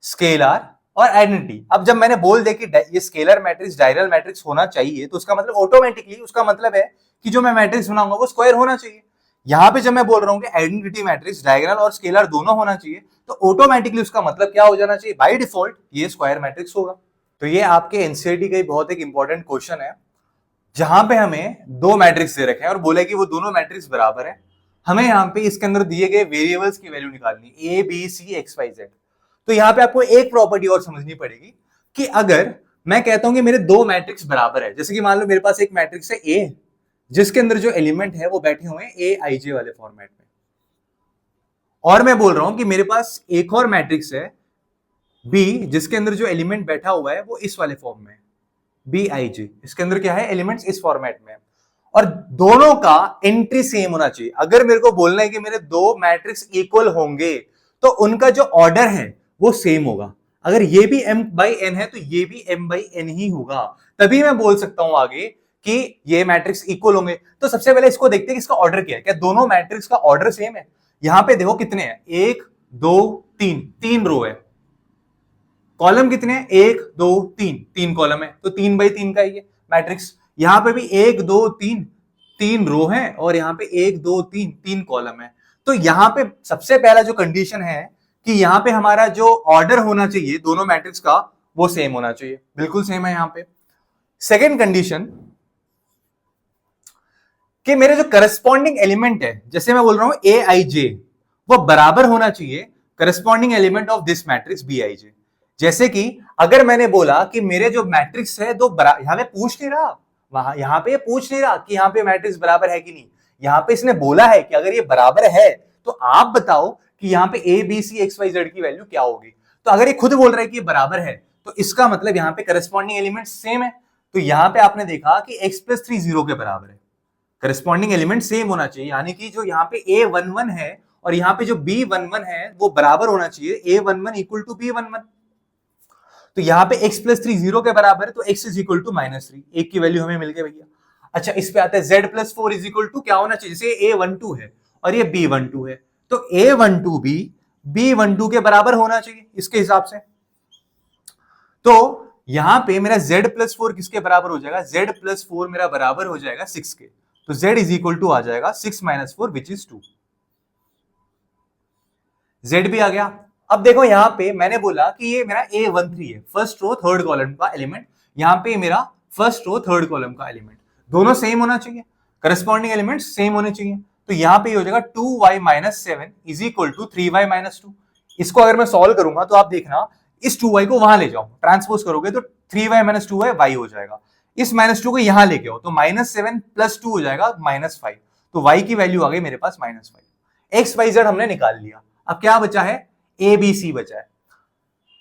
स्केलर और आइडेंटिटी। अब जब मैंने बोल दिया कि ये स्केलर मैट्रिक्स डायगोनल मैट्रिक्स होना चाहिए, तो उसका मतलब ऑटोमेटिकली उसका मतलब है कि जो मैं मैट्रिक्स बनाऊंगा वो स्क्वायर होना चाहिए। यहां पे जब मैं बोल रहा हूं कि आइडेंटिटी मैट्रिक्स डायगोनल और स्केलर दोनों होना चाहिए, तो ऑटोमेटिकली उसका मतलब क्या हो जाना चाहिए? बाय डिफॉल्ट ये स्क्वायर मैट्रिक्स होगा। तो ये आपके एनसीईआरटी का बहुत एक इंपॉर्टेंट क्वेश्चन है, जहां पे हमें दो मैट्रिक्स दे रखे हैं और बोले कि वो दोनों मैट्रिक्स बराबर है। हमें यहाँ पे इसके अंदर दिए गए वेरिएबल्स की वैल्यू निकालनी, A B C X Y Z. तो यहाँ पे आपको एक प्रॉपर्टी और समझनी पड़ेगी कि अगर मैं कहता हूं कि मेरे दो मैट्रिक्स बराबर है, जैसे कि मान लो मेरे पास एक मैट्रिक्स है ए, जिसके अंदर जो एलिमेंट है वो बैठे हुए हैं ए आई जे वाले फॉर्मेट में, और मैं बोल रहा हूं कि मेरे पास एक और मैट्रिक्स है बी, जिसके अंदर जो एलिमेंट बैठा हुआ है वो इस वाले फॉर्म में बी आई जे। इसके अंदर क्या है? एलिमेंट्स इस फॉर्मेट में, और दोनों का एंट्री सेम होना चाहिए। अगर मेरे को बोलना है कि मेरे दो मैट्रिक्स इक्वल होंगे तो उनका जो ऑर्डर है वो सेम होगा। अगर ये भी m बाई n है तो ये भी m बाई n ही होगा, तभी मैं बोल सकता हूं आगे कि ये मैट्रिक्स इक्वल होंगे। तो सबसे पहले इसको देखते हैं कि इसका ऑर्डर क्या है। क्या दोनों मैट्रिक्स का ऑर्डर सेम है? यहां पे देखो कितने हैं, 1 2 3, 3 रो है। कॉलम कितने हैं? 1 2 3, 3 कॉलम है, तो 3 बाई 3 का ये मैट्रिक्स। यहां पे भी 1 2 3, 3 रो है, और यहां पे 1 2 3, 3 कॉलम है। तो यहां पे सबसे पहला जो कंडीशन है कि यहां पे हमारा जो ऑर्डर होना चाहिए दोनों मैट्रिक्स का वो सेम होना चाहिए, बिल्कुल सेम है यहां पे। सेकेंड कंडीशन कि मेरे जो करस्पॉन्डिंग एलिमेंट है, जैसे मैं बोल रहा हूं ए आई जे, वो बराबर होना चाहिए corresponding element of this matrix B I J. जैसे कि अगर मैंने बोला कि मेरे जो मैट्रिक्स है दो बराबर, यहां पे पूछ नहीं रहा, वहां यहां पे पूछ नहीं रहा कि यहां पे मैट्रिक्स बराबर है कि नहीं। यहां पे इसने बोला है कि अगर ये बराबर है तो आप बताओ कि यहां पे A B C X Y Z की वैल्यू क्या होगी। तो अगर ये खुद बोल रहा है कि ये बराबर है तो इसका मतलब यहां पे करस्पॉन्डिंग एलिमेंट सेम है। तो यहां पे आपने देखा कि x प्लस 3 0 के बराबर है, करस्पॉन्डिंग एलिमेंट सेम होना चाहिए, यानी कि जो यहाँ पे A11 है और यहाँ पे जो B11 है वो बराबर होना चाहिए, A11 इक्वल टू B11। तो यहाँ पे x प्लस 3 0 के बराबर है, तो x इज इक्वल टू -3, एक की वैल्यू हमें मिल गई भैया। अच्छा, इस पे आता है z plus 4 is equal to क्या होना चाहिए? जैसे A12 है और ये B12 है, तो A12 भी B12 के बराबर होना चाहिए इसके हिसाब से। तो यहां पे मेरा z प्लस 4 किसके बराबर हो जाएगा? z प्लस 4 मेरा बराबर हो जाएगा 6 के, तो z इज इक्वल टू आ जाएगा 6 - 4 विच इज 2। z भी आ गया, अब देखो यहाँ पे मैंने बोला कि ये मेरा A13 है, फर्स्ट रो थर्ड कॉलम का एलिमेंट। यहाँ पे मेरा फर्स्ट रो थर्ड कॉलम का एलिमेंट दोनों सेम होना चाहिए, करस्पॉन्डिंग एलिमेंट सेम होने चाहिए। तो यहाँ पे हो जाएगा 2y minus 7 is equal to 3y minus 2। इसको अगर मैं सॉल्व करूंगा तो आप देखना, इस 2y को वहां ले जाओ, ट्रांसपोज करोगे तो 3y माइनस 2 y हो जाएगा। इस माइनस 2 को यहां लेके आओ तो -7 प्लस 2 हो जाएगा -5। तो y की वैल्यू आ गई मेरे पास -5। एक्स वाई जेड हमने निकाल लिया। अब क्या बचा है, ए बी सी बचा है।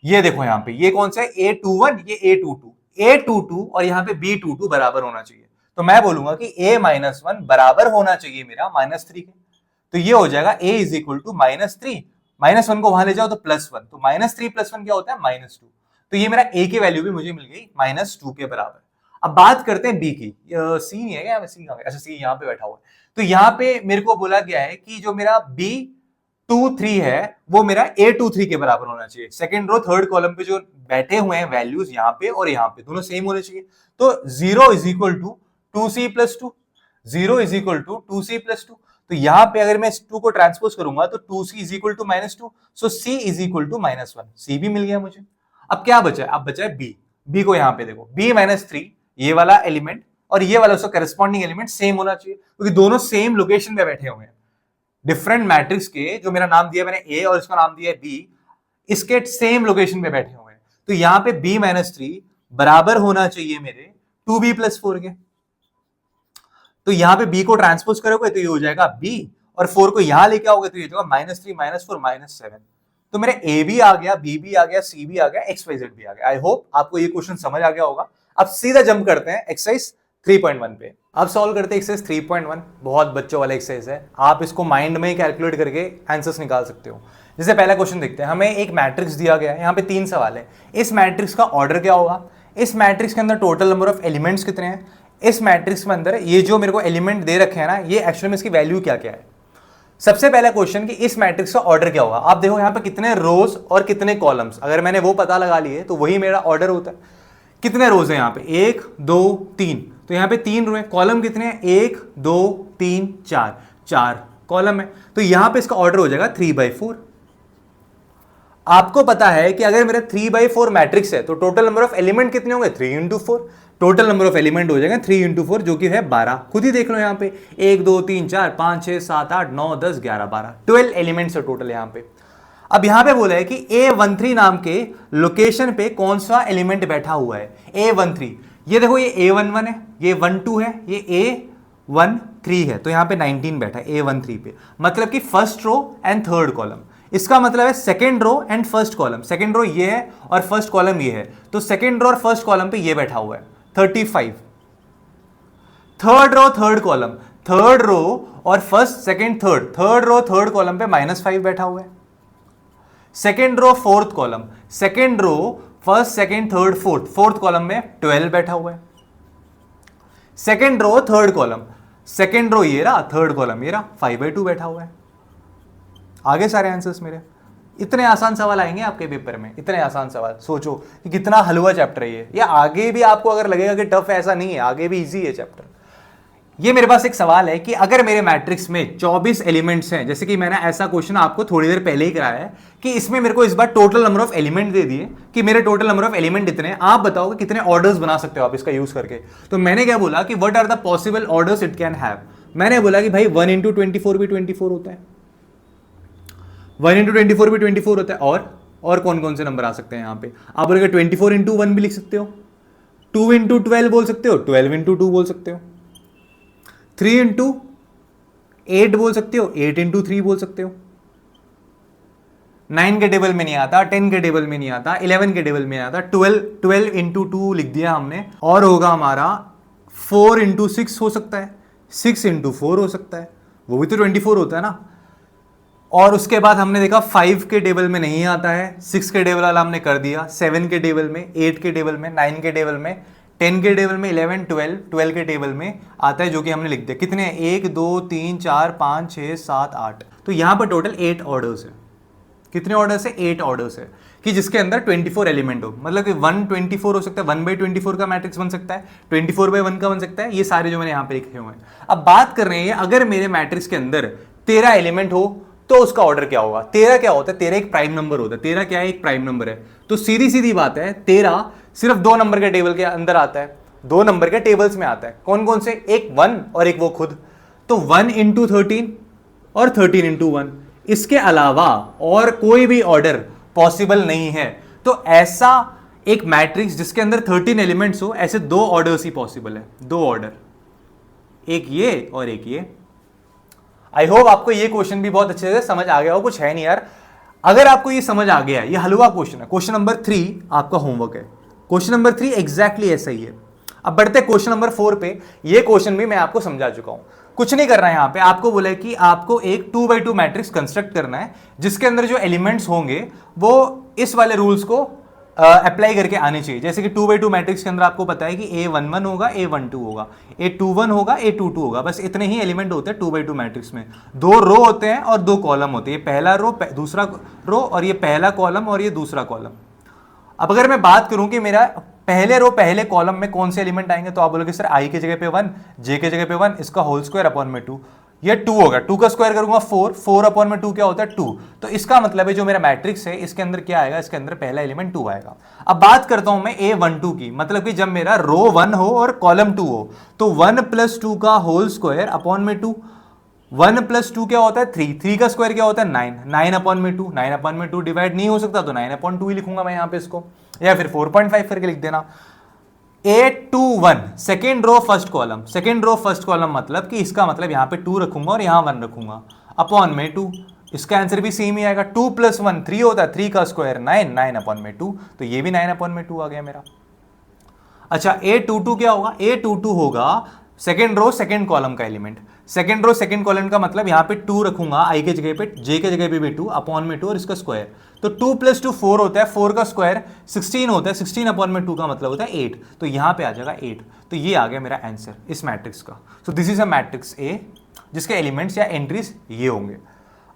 ये देखो यहाँ पे ये कौन सा है, A21, ये A22 और यहाँ पे B22 बराबर होना चाहिए। तो मैं बोलूंगा कि A-1 बराबर होना चाहिए मेरा -3 के। तो ये हो जाएगा A इज इक्वल टू -3, -1 को वहां ले जाओ तो +1, तो -3 + 1 क्या होता है, -2। तो ये मेरा A की वैल्यू भी मुझे मिल गई -2 के बराबर। अब बात करते हैं B की। सी नहीं है क्या, सी कहां गया, अच्छा सी यहाँ पे बैठा हुआ है। तो यहाँ पे मेरे को बोला गया है कि जो मेरा B23 है वो मेरा A23 के बराबर होना चाहिए। सेकंड रो थर्ड कॉलम पे जो बैठे हुए हैं वैल्यूज यहाँ पे और यहाँ पे दोनों सेम होने चाहिए। तो 0 is equal to 2c + 2, 0 is equal to 2c + 2। तो यहाँ पे अगर मैं इस 2 को ट्रांसपोज करूंगा तो 2c is equal to -2, so c is equal to -1। c भी मिल गया मुझे। अब क्या बचा है, अब बचा है b को यहाँ पे देखो, B-3 ये वाला एलिमेंट और ये वाला उसका करस्पॉन्डिंग एलिमेंट सेम होना चाहिए, क्योंकि दोनों सेम लोकेशन पे बैठे हुए हैं। डिफरेंट मैट्रिक्स के जो मेरा नाम दिया मैंने ए और इसका नाम दिया है बी, इसके सेम लोकेशन पे बैठे हुए हैं। तो यहां पे B-3 बराबर होना चाहिए मेरे 2b + 4 के। तो यहां पे b को ट्रांसपोज करोगे तो ये हो जाएगा b, और 4 को यहां लेके आओगे तो ये हो जाएगा -3 -4 -7। तो मेरे a भी आ गया, b भी आ गया, c भी आ गया, XYZ भी आ गया। आई होप आपको ये क्वेश्चन समझ आ गया होगा। अब सीधा जंप करते हैं एक्सरसाइज 3.1 पे। अब सॉल्व करते हैं एक्सरसाइज 3.1। बहुत बच्चों वाला एक्सरसाइज है, आप इसको माइंड में ही कैलकुलेट करके आंसर्स निकाल सकते हो। जैसे पहला क्वेश्चन देखते हैं, हमें एक मैट्रिक्स दिया गया है, यहाँ पे 3 सवाल है। इस मैट्रिक्स का ऑर्डर क्या होगा, इस मैट्रिक्स के अंदर टोटल नंबर ऑफ एलिमेंट्स कितने हैं, इस मैट्रिक्स में अंदर ये जो मेरे को एलिमेंट दे रखे हैं ना, ये एक्चुअली में इसकी वैल्यू क्या क्या है। सबसे पहला क्वेश्चन कि इस मैट्रिक्स का ऑर्डर क्या होगा। आप देखो यहाँ पे कितने रोज और कितने कॉलम्स, अगर मैंने वो पता लगा लिए तो वही मेरा ऑर्डर होता है। कितने रोज है यहाँ पे, 1 2 3, तो यहाँ पे 3 रो है। कॉलम कितने हैं, 1 2 3 4 कॉलम है। तो यहाँ पे इसका ऑर्डर हो जाएगा 3/4। आपको पता है कि अगर मेरा 3/4 मैट्रिक्स है तो टोटल नंबर ऑफ एलिमेंट कितने होंगे, 3 × 4। टोटल नंबर ऑफ एलिमेंट हो जाएगा 3 × 4 जो कि है 12। खुद ही देख लो यहाँ पे 1 2 3 4 5 6 7 8 9 10 11 12 12 एलिमेंट्स है टोटल यहाँ पे। अब यहां पे बोला है कि A13 नाम के लोकेशन पे कौन सा एलिमेंट बैठा हुआ है, A13। ये देखो ये A11 है, ये 12 है, ये A13 है, तो यहां पे 19 बैठा है A13 पे। मतलब कि first row and third column. इसका मतलब है second row and first column. Second row ये है और फर्स्ट कॉलम ये है, तो सेकेंड रो और फर्स्ट कॉलम पे ये बैठा हुआ है 35। Third row third column, third row और first second third, third row third column पे -5 बैठा हुआ है। Second row fourth column, second row first second third fourth, fourth column में 12 बैठा हुआ है। Second row third column, second row ये रहा, थर्ड कॉलम ये रहा, 5/2 बैठा हुआ है। आगे सारे आंसर्स मेरे। इतने आसान सवाल आएंगे आपके पेपर में, इतने आसान सवाल। सोचो कि कितना हलवा चैप्टर है ये आगे भी आपको अगर लगेगा कि टफ है, ऐसा नहीं है, आगे भी इजी है चैप्टर। ये मेरे पास एक सवाल है कि अगर मेरे मैट्रिक्स में 24 एलिमेंट्स हैं, जैसे कि मैंने ऐसा क्वेश्चन आपको थोड़ी देर पहले ही कराया है कि इसमें मेरे को इस बार टोटल नंबर ऑफ एलिमेंट दे दिए कि मेरे टोटल नंबर ऑफ एलिमेंट इतने हैं, आप बताओ कि कितने ऑर्डर्स बना सकते हो आप इसका यूज करके। तो मैंने क्या बोला कि what are the possible orders it can have. मैंने बोला कि भाई 1 × 24 भी 24 होता है, 1 × 24 भी 24 होता है। और कौन कौन से नंबर आ सकते हैं यहाँ पे, आप बोलेंगे 24 × 1 भी लिख सकते हो, 2 × 12 बोल सकते हो, 12 × 2 बोल सकते हो, 3 × 8 बोल सकते हो, 8 × 3 बोल सकते हो। 9 के टेबल में नहीं आता, 10 के टेबल में नहीं आता, 11 के टेबल में नहीं आता, 12 × 2 लिख दिया हमने। और होगा हमारा 4 × 6 हो सकता है, 6 × 4 हो सकता है, वो भी तो 24 होता है ना। और उसके बाद हमने देखा 5 के टेबल में नहीं आता है, 6 के टेबल वाला हमने कर दिया, 7 के टेबल में, 8 के टेबल में, 9 के टेबल में, 10 के टेबल में, 11 12 12 के टेबल में आता है, जो कि हमने लिख दिया। कितने हैं, 1 2 3 4 5 6 7 8। तो यहाँ पर टोटल 8 ऑर्डर्स है। कितने ऑर्डर्स है, 8 ऑर्डर्स है, कि जिसके अंदर 24 एलिमेंट हो। मतलब कि 1/24 हो सकता है, 1/24 का मैट्रिक्स बन सकता है, 24/1 का बन सकता है। ये सारे जो मैंने यहाँ पे लिखे हुए हैं। अब बात कर रहे हैं अगर मेरे मैट्रिक्स के अंदर 13 एलिमेंट हो तो उसका ऑर्डर क्या होगा? 13 क्या होता है? 13 एक प्राइम नंबर होता है। 13 क्या है? एक प्राइम नंबर है। तो सीधी सीधी बात है, 13 सिर्फ 2 नंबर के टेबल के अंदर आता है, 2 नंबर के टेबल्स में आता है। कौन कौन से? एक 1 और एक वो खुद। तो 1 इंटू 13 और 13 इंटू 1, इसके अलावा और कोई भी ऑर्डर पॉसिबल नहीं है। तो ऐसा एक मैट्रिक्स जिसके अंदर 13 एलिमेंट्स हो, ऐसे 2 ऑर्डर्स ही पॉसिबल है, 2 ऑर्डर, एक ये और एक ये। आई होप आपको ये क्वेश्चन भी बहुत अच्छे से समझ आ गया हो, कुछ है नहीं यार। अगर आपको ये समझ आ गया है, ये हलवा क्वेश्चन है, क्वेश्चन नंबर 3 आपका होमवर्क है। क्वेश्चन नंबर 3 एग्जैक्टली ऐसा ही है। अब बढ़ते हैं क्वेश्चन नंबर 4 पे। ये क्वेश्चन भी मैं आपको समझा चुका हूं, कुछ नहीं करना है। यहां पे आपको बोला है कि आपको एक 2x2 मैट्रिक्स कंस्ट्रक्ट करना है जिसके अंदर जो एलिमेंट्स होंगे वो इस वाले रूल्स को अप्लाई करके आने चाहिए। जैसे कि 2x2 मैट्रिक्स के अंदर आपको पता है कि A11 होगा, A12 होगा, A21 होगा, A22 होगा, बस इतने ही एलिमेंट होते हैं 2x2 मैट्रिक्स में। 2 रो होते हैं और 2 कॉलम होते हैं, ये पहला रो दूसरा रो, और ये पहला कॉलम और ये दूसरा कॉलम। अब अगर मैं बात करूं कि मेरा पहले रो पहले कॉलम में कौन से एलिमेंट आएंगे, तो आप बोलोगे सर आई की जगह पे 1, जे की जगह पे 1, इसका होल स्क्वायर अपॉन में 2, ये 2 होगा। 2 का स्क्वायर करूंगा 4, 4 अपॉन में 2 क्या होता है? 2। तो इसका मतलब है जो मेरा मैट्रिक्स है इसके अंदर क्या आएगा? इसके अंदर पहला एलिमेंट 2 आएगा। अब बात करता हूं मैं A12 की, मतलब कि जब मेरा रो 1 हो और कॉलम 2 हो, तो 1 + 2 का होल स्क्वायर अपॉन में 2। 1 + 2 क्या होता है? 3, 3 का स्क्वायर क्या होता है? 9, 9 अपॉन में 2, 9 अपॉन में 2 डिवाइड नहीं हो सकता तो 9/2 ही लिखूंगा मैं यहां पे इसको, या फिर 4.5 करके लिख देना। A21 second row first column, second row first column मतलब कि इसका मतलब यहां पे 2 रखूंगा और यहां 1 रखूंगा अपॉन में 2। इसका आंसर भी सेम ही आएगा। 2 + 1 3 होता है, 3 का स्क्वायर 9, 9 अपॉन में 2, तो ये भी 9 अपॉन में 2 आ गया मेरा। अच्छा, A22 क्या होगा? A22 होगा सेकेंड रो सेकेंड कॉलम का element. Second row second column का मतलब यहां पे 2 रखूंगा आई के जगह पे, जे के जगह पे भी 2 अपॉन में 2 और इसका स्क्वायर। तो 2 + 2 4 होता है, 4 का स्क्वायर 16 होता है, 16 अपॉन में 2 का मतलब होता है 8, तो यहां पे आ जाएगा 8। तो ये आ गया मेरा आंसर इस मैट्रिक्स का। So this is a matrix A जिसके एलिमेंट्स या एंट्रीज ये होंगे।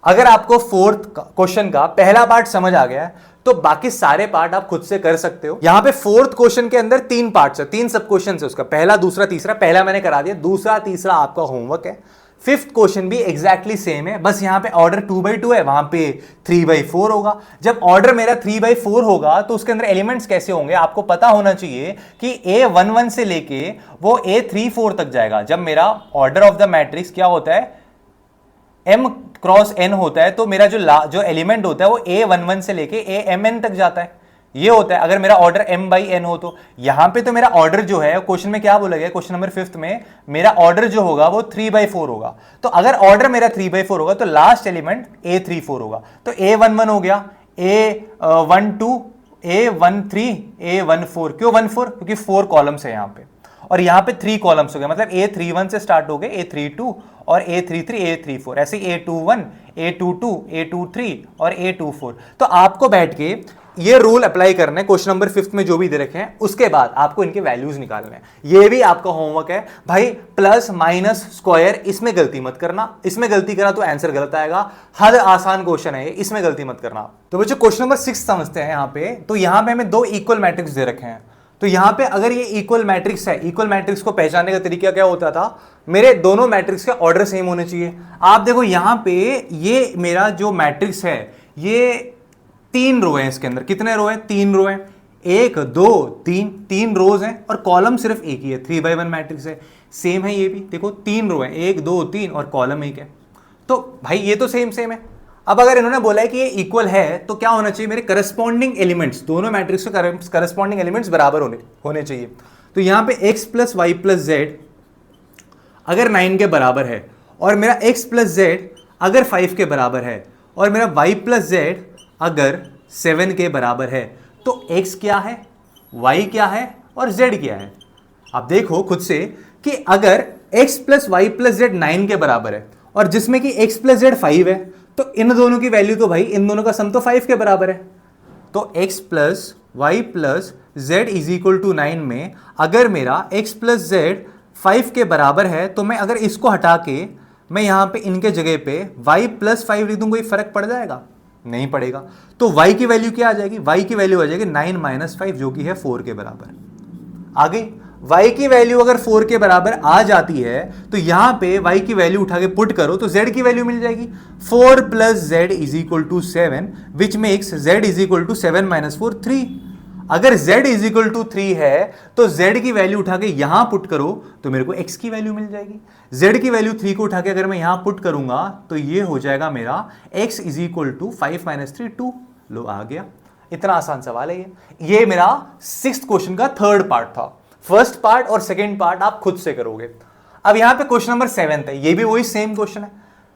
अगर आपको फोर्थ क्वेश्चन का पहला पार्ट समझ आ गया है तो बाकी सारे पार्ट आप खुद से कर सकते हो। यहां पे फोर्थ क्वेश्चन के अंदर 3 पार्ट्स है, 3 सब क्वेश्चन है उसका, पहला दूसरा तीसरा। पहला मैंने करा दिया, दूसरा तीसरा आपका होमवर्क है। फिफ्थ क्वेश्चन भी एग्जैक्टली सेम है, बस यहां पे ऑर्डर 2x2 है, वहां पे 3x4 होगा। जब ऑर्डर मेरा 3x4 होगा तो उसके अंदर एलिमेंट्स कैसे होंगे आपको पता होना चाहिए कि A11 से लेके वो A34 तक जाएगा। जब मेरा ऑर्डर ऑफ द मैट्रिक्स क्या होता है? M क्रॉस n होता है, तो मेरा जो एलिमेंट होता है वो A11 से लेके AMN तक जाता है, ये होता है। अगर मेरा ऑर्डर M/n हो तो यहां पे तो मेरा ऑर्डर जो है क्वेश्चन में क्या बोला गया, क्वेश्चन नंबर 5 में मेरा ऑर्डर जो होगा वो 3/4 होगा। तो अगर ऑर्डर मेरा 3/4 होगा तो लास्ट एलिमेंट A34 होगा। तो A11 हो गया, A12, A13, A14। क्यों 14? क्योंकि 4 कॉलम्स है यहां पे, और यहां पे 3 कॉलम्स हो गए, मतलब A31 से स्टार्ट हो गए, A32 और A33, A34, ऐसे A21, A22, A23 और A24। तो आपको बैठ के ये रूल अप्लाई करना है क्वेश्चन नंबर 5 में जो भी दे रखे हैं, उसके बाद आपको इनके वैल्यूज निकालने हैं। ये भी आपका होमवर्क है भाई। प्लस माइनस स्क्वायर इसमें गलती मत करना, इसमें गलती करा तो आंसर गलत आएगा। हद आसान क्वेश्चन है, इसमें गलती मत करना। तो बच्चों क्वेश्चन नंबर 6 समझते हैं। यहां पे तो यहां पे हमें 2 इक्वल मैट्रिक्स दे रखे हैं। तो यहां पे अगर ये इक्वल मैट्रिक्स है, इक्वल मैट्रिक्स को पहचानने का तरीका क्या होता था? मेरे दोनों मैट्रिक्स के ऑर्डर सेम होने चाहिए। आप देखो यहां पे ये मेरा जो मैट्रिक्स है ये 3 रो है, इसके अंदर कितने रो है? 3 रो है, 1 2 3, 3 रोज हैं और कॉलम सिर्फ एक ही है, 3/1 मैट्रिक्स है। सेम है ये भी, देखो 3 रो है, 1 2 3 और कॉलम 1 है। तो भाई ये तो सेम सेम है। अब अगर इन्होंने बोला है कि ये इक्वल है तो क्या होना चाहिए? मेरे करस्पॉन्डिंग एलिमेंट्स, दोनों मैट्रिक्स के करस्पॉन्डिंग एलिमेंट्स बराबर होने चाहिए। तो यहां पे x + y + z अगर 9 के बराबर है, और मेरा x + z अगर 5 के बराबर है, और मेरा y + z अगर 7 के बराबर है, तो x क्या है, y क्या है और z क्या है? आप देखो खुद से कि अगर x + y + z 9 के बराबर है और जिसमें कि x + z 5 है, तो इन दोनों की वैल्यू तो भाई इन दोनों का सम तो 5 के बराबर है। तो x + y + z = 9 में अगर मेरा x + z 5 के बराबर है, तो मैं अगर इसको हटा के मैं यहां पे इनके जगह पे y + 5 लिख दूं, कोई फर्क पड़ जाएगा? नहीं पड़ेगा। तो y की वैल्यू क्या आ जाएगी? y की वैल्यू आ जाएगी 9 - 5 जो कि है 4 के बराबर। आ गई? y की वैल्यू अगर 4 के बराबर आ जाती है तो यहां पे y की वैल्यू उठा के पुट करो तो z की वैल्यू मिल जाएगी 4 plus z is equal to 7 which makes z is equal to 7 minus 4 3। अगर z इज इक्वल टू 3 है तो z की वैल्यू उठा के यहां पुट करो तो मेरे को x की वैल्यू मिल जाएगी। z की वैल्यू 3 को उठा के अगर मैं यहां पुट करूंगा तो ये हो जाएगा मेरा x is equal to 5 minus 3 2। लो आ गया। इतना आसान सवाल है ये मेरा 6th क्वेश्चन का 3rd पार्ट था। फर्स्ट पार्ट और सेकंड पार्ट आप खुद से करोगे। अब यहां पे क्वेश्चन नंबर 7 है, ये भी वही सेम क्वेश्चन है।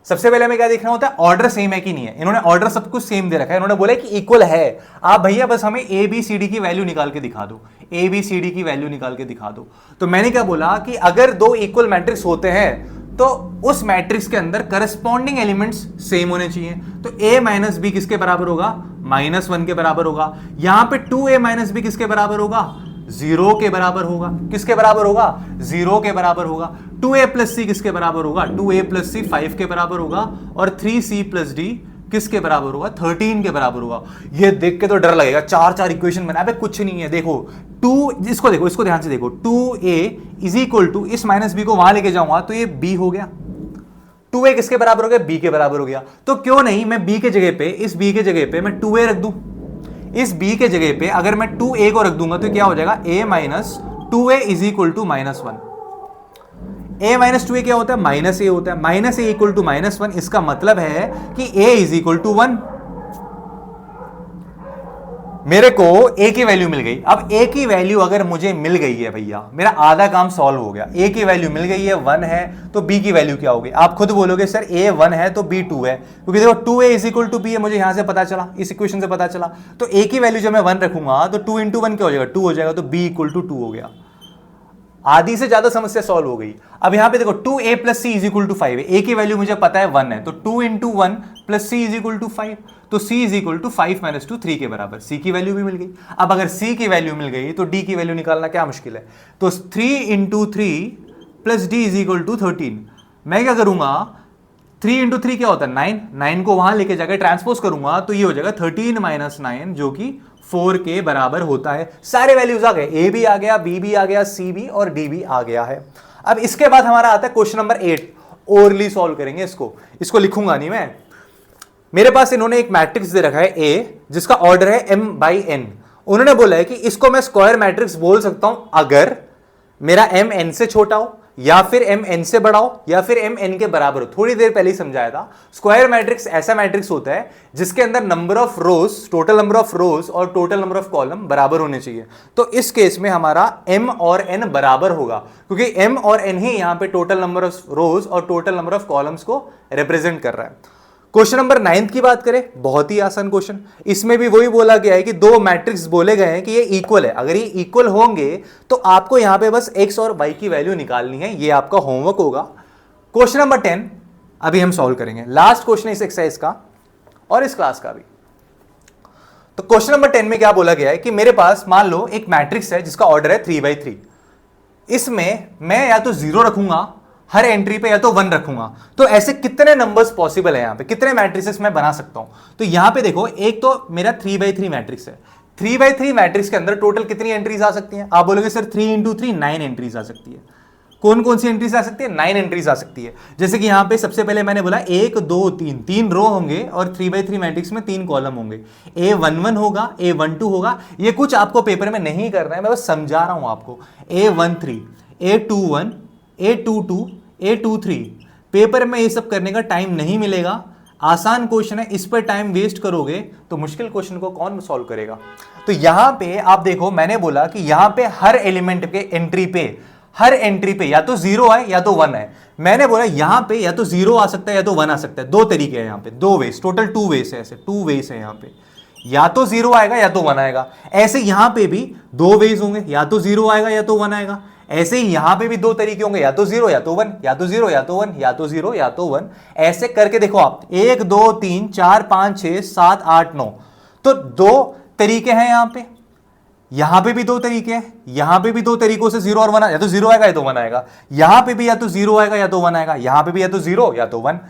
सबसे पहले हमें क्या देखना होता है, ऑर्डर सेम है कि नहीं है। इन्होंने ऑर्डर सब कुछ सेम दे रखा है, इन्होंने बोला कि इक्वल है। आप भैया बस हमें ए बी सी डी की वैल्यू निकाल के दिखा दो, ए बी सी डी की वैल्यू निकाल के दिखा दो। तो मैंने क्या बोला कि अगर दो इक्वल मैट्रिक्स होते हैं तो उस मैट्रिक्स के अंदर करस्पॉन्डिंग एलिमेंट्स सेम होने चाहिए। तो a माइनस बी किसके बराबर होगा, -1 के बराबर होगा। यहां पे 2a माइनस बी किसके बराबर होगा, 0 के बराबर होगा। किसके बराबर होगा, 0 के बराबर होगा। 2a प्लस सी किसके बराबर होगा, 2a प्लस सी 5 के बराबर होगा। और 3c प्लस डी किसके बराबर होगा, 13 के बराबर होगा। ये देख के तो डर लगेगा, चार इक्वेशन बना, कुछ नहीं है। देखो 2, इसको देखो, इसको ध्यान से देखो, 2a इज इक्वल टू, इस माइनस बी को वहां लेके जाऊंगा तो ये b हो गया। 2a किसके बराबर हो गया, b के बराबर हो गया। तो क्यों नहीं मैं b के जगह पे, इस b के जगह पे मैं 2a रख दूं। इस b के जगह पे अगर मैं 2a को रख दूंगा तो क्या हो जाएगा, a minus 2a is equal to -1। a minus 2a क्या होता है, माइनस a होता है। माइनस a इक्वल टू -1, इसका मतलब है कि a इज इक्वल टू 1। मेरे को a की वैल्यू मिल गई। अब a की वैल्यू अगर मुझे मिल गई है भैया, मेरा आधा काम सॉल्व हो गया। a की वैल्यू मिल गई है, 1 है, तो b की वैल्यू क्या होगी। आप खुद बोलोगे सर a 1 है तो b 2 है, क्योंकि देखो 2a is equal to b है, मुझे यहां से पता चला, इस इक्वेशन से पता चला। तो a की वैल्यू जब मैं 1 रखूंगा तो 2 इंटू 1 क्या हो जाएगा, 2 हो जाएगा। तो b इक्वल टू 2 हो गया। आधी से ज्यादा समस्या सॉल्व हो गई। अब यहां पे देखो 2a plus C is equal to 5 है, a की वैल्यू मुझे पता है 1 है, तो 2 into 1 plus C is equal to 5, तो c is equal to 5 minus 2 3 के बराबर। c की वैल्यू भी मिल गई। अब अगर c की वैल्यू मिल गई तो d की वैल्यू निकालना क्या मुश्किल है। तो 3 into 3 plus D is equal to 13। मैं क्या करूंगा, 3 इंटू 3 क्या होता है, 9, 9 को वहां लेके जाकर ट्रांसपोज करूंगा तो ये हो जाएगा 13 माइनस 9 जो कि 4 के बराबर होता है। सारे वैल्यूज आ गए, a भी आ गया, b भी आ गया, c भी और d भी आ गया है। अब इसके बाद हमारा आता है क्वेश्चन नंबर 8। ओरली सॉल्व करेंगे इसको लिखूंगा नहीं मैं। मेरे पास इन्होंने एक मैट्रिक्स दे रखा है a जिसका ऑर्डर है m/n। उन्होंने बोला है कि इसको मैं स्क्वायर मैट्रिक्स बोल सकता हूं अगर मेरा m n से छोटा हो, या फिर m n से बड़ा हो, या फिर m n के बराबर हो। थोड़ी देर पहले ही समझाया था। स्क्वायर मैट्रिक्स ऐसा मैट्रिक्स होता है जिसके अंदर number of rose, total number of रोज और टोटल नंबर ऑफ कॉलम बराबर होने चाहिए। तो इस केस में हमारा m और n बराबर होगा, क्योंकि m और n ही यहां पे टोटल नंबर ऑफ रोज और टोटल नंबर ऑफ कॉलम्स को रिप्रेजेंट कर रहा है। क्वेश्चन नंबर 9 की बात करें, बहुत ही आसान क्वेश्चन। इसमें भी वही बोला गया है कि दो मैट्रिक्स बोले गए हैं कि ये इक्वल है। अगर ये इक्वल होंगे तो आपको यहां पे बस x और y की वैल्यू निकालनी है। ये आपका होमवर्क होगा। क्वेश्चन नंबर 10 अभी हम सॉल्व करेंगे, लास्ट क्वेश्चन इस एक्सरसाइज का और इस क्लास का भी। तो क्वेश्चन नंबर 10 में क्या बोला गया है कि मेरे पास मान लो एक मैट्रिक्स है जिसका ऑर्डर है 3/3। इसमें मैं या तो 0 रखूंगा हर एंट्री पे, या तो 1 रखूंगा। तो ऐसे कितने नंबर्स पॉसिबल है, यहां पे कितने मैट्रिसेस मैं बना सकता हूं। तो यहां पे देखो, एक तो मेरा 3/3 मैट्रिक्स है। 3/3 मैट्रिक्स के अंदर टोटल कितनी एंट्रीज आ सकती हैं। आप बोलोगे सर 3 इंटू 3 9 एंट्रीज आ सकती है। कौन कौन सी एंट्रीज आ सकती है, 9 एंट्रीज आ सकती है। जैसे कि यहां पे सबसे पहले मैंने बोला 1 2 3 3 रो होंगे और 3/3 मैट्रिक्स में 3 कॉलम होंगे। A11 होगा, A12 होगा। ये कुछ आपको पेपर में नहीं करना है, मैं बस समझा रहा हूं आपको। A13 A21 A22 A23। Paper में ये सब करने का टाइम नहीं मिलेगा। आसान क्वेश्चन है, इस पर टाइम वेस्ट करोगे तो मुश्किल क्वेश्चन को कौन सॉल्व करेगा। तो यहां पे आप देखो, मैंने बोला कि यहां पे हर एलिमेंट के एंट्री पे, हर एंट्री पे या तो 0 है या तो 1 है। मैंने बोला यहां पे या तो 0 आ सकता है या तो 1 आ सकता है। दो तरीके हैं यहां पे, 2 वेज, टोटल 2 वेज है। ऐसे 2 वेज है यहां पे, या तो 0 आएगा या तो 1 आएगा। ऐसे यहां पे भी 2 वेज होंगे, या तो 0 आएगा या तो 1 आएगा। ऐसे ही यहां पे भी 2 तरीके होंगे, या तो 0 या तो 1, या तो 0 या तो 1, या तो 0 या तो 1। ऐसे करके देखो आप, 1 2 3 4 5 6 7 8 9, तो 2 तरीके हैं यहां पे। यहां पे भी 2 तरीके हैं, यहां पे भी 2 तरीकों से 0 और 1, या तो 0 आएगा या तो 1 आएगा। यहां पे भी या तो 0 आएगा या तो 1 आएगा, यहां पे भी या तो 0 या तो 1।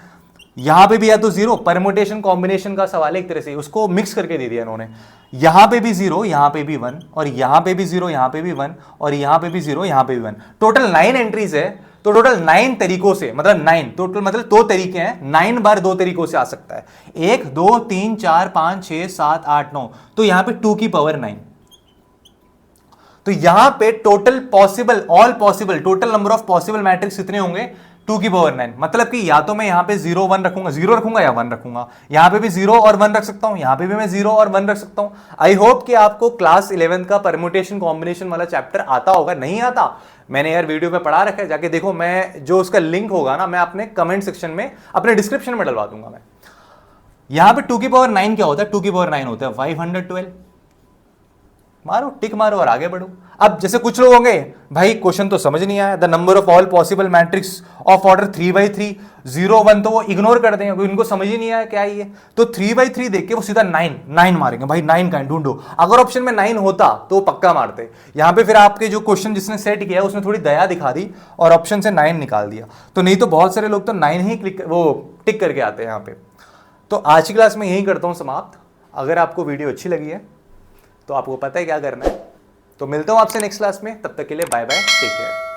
यहां पे भी या तो जीरो, परमुटेशन कॉम्बिनेशन का सवाल है एक तरह से, उसको मिक्स करके दे दिया इन्होंने। यहां पे भी जीरो, यहां पे भी वन, और यहां पे भी जीरो, यहां पे भी वन, और यहां पे भी जीरो, यहां पे भी वन। टोटल 9 एंट्रीज है, तो टोटल 9 तरीकों से, मतलब 9 टोटल, मतलब 2 तरीके हैं, 9 बार 2 तरीकों से आ सकता है। 1 2 3 4 5 6 7 8 9, तो यहां पे 2 की पावर 9। तो यहां पे total possible, all possible, total number of possible matrix कितने होंगे? 2 की पावर 9। मतलब कि या तो मैं यहां पे 0 1 रखूंगा, 0 रखूंगा या 1 रखूंगा, यहां पे भी 0 और 1 रख सकता हूं, यहां पे भी मैं 0 और 1 रख सकता हूं। आई होप कि आपको क्लास 11 का परम्यूटेशन कॉम्बिनेशन वाला चैप्टर आता होगा। नहीं आता, मैंने यार वीडियो में पढ़ा रखा है, जाके देखो। मैं जो उसका लिंक होगा ना, मैं अपने कमेंट सेक्शन में, अपने डिस्क्रिप्शन में डलवा दूंगा मैं। यहां पे 2 की पावर 9 क्या होता है? 2 की पावर 9 होता है 512। मारो, टिक मारो और आगे बढ़ो। अब जैसे कुछ लोग होंगे, भाई क्वेश्चन तो समझ नहीं आया, the number of all possible matrix of order 3/3, 0 1, तो वो इग्नोर कर देंगे, उनको समझ ही नहीं आया क्या है ये। तो 3/3 देख के वो सीधा 9 मारेंगे, भाई 9 का ढूंढो। अगर ऑप्शन में 9 होता तो वो पक्का मारते। यहां पे फिर आपके जो क्वेश्चन जिसने सेट किया उसने थोड़ी दया दिखा दी और ऑप्शन से 9 निकाल दिया। तो नहीं तो बहुत सारे लोग तो 9 ही वो टिक करके आते हैं यहाँ पे। तो आज की क्लास में यही करता हूं समाप्त। अगर आपको वीडियो अच्छी लगी है तो आपको पता है क्या करना है। तो मिलता हूं आपसे नेक्स्ट क्लास में, तब तक के लिए बाय बाय, टेक केयर।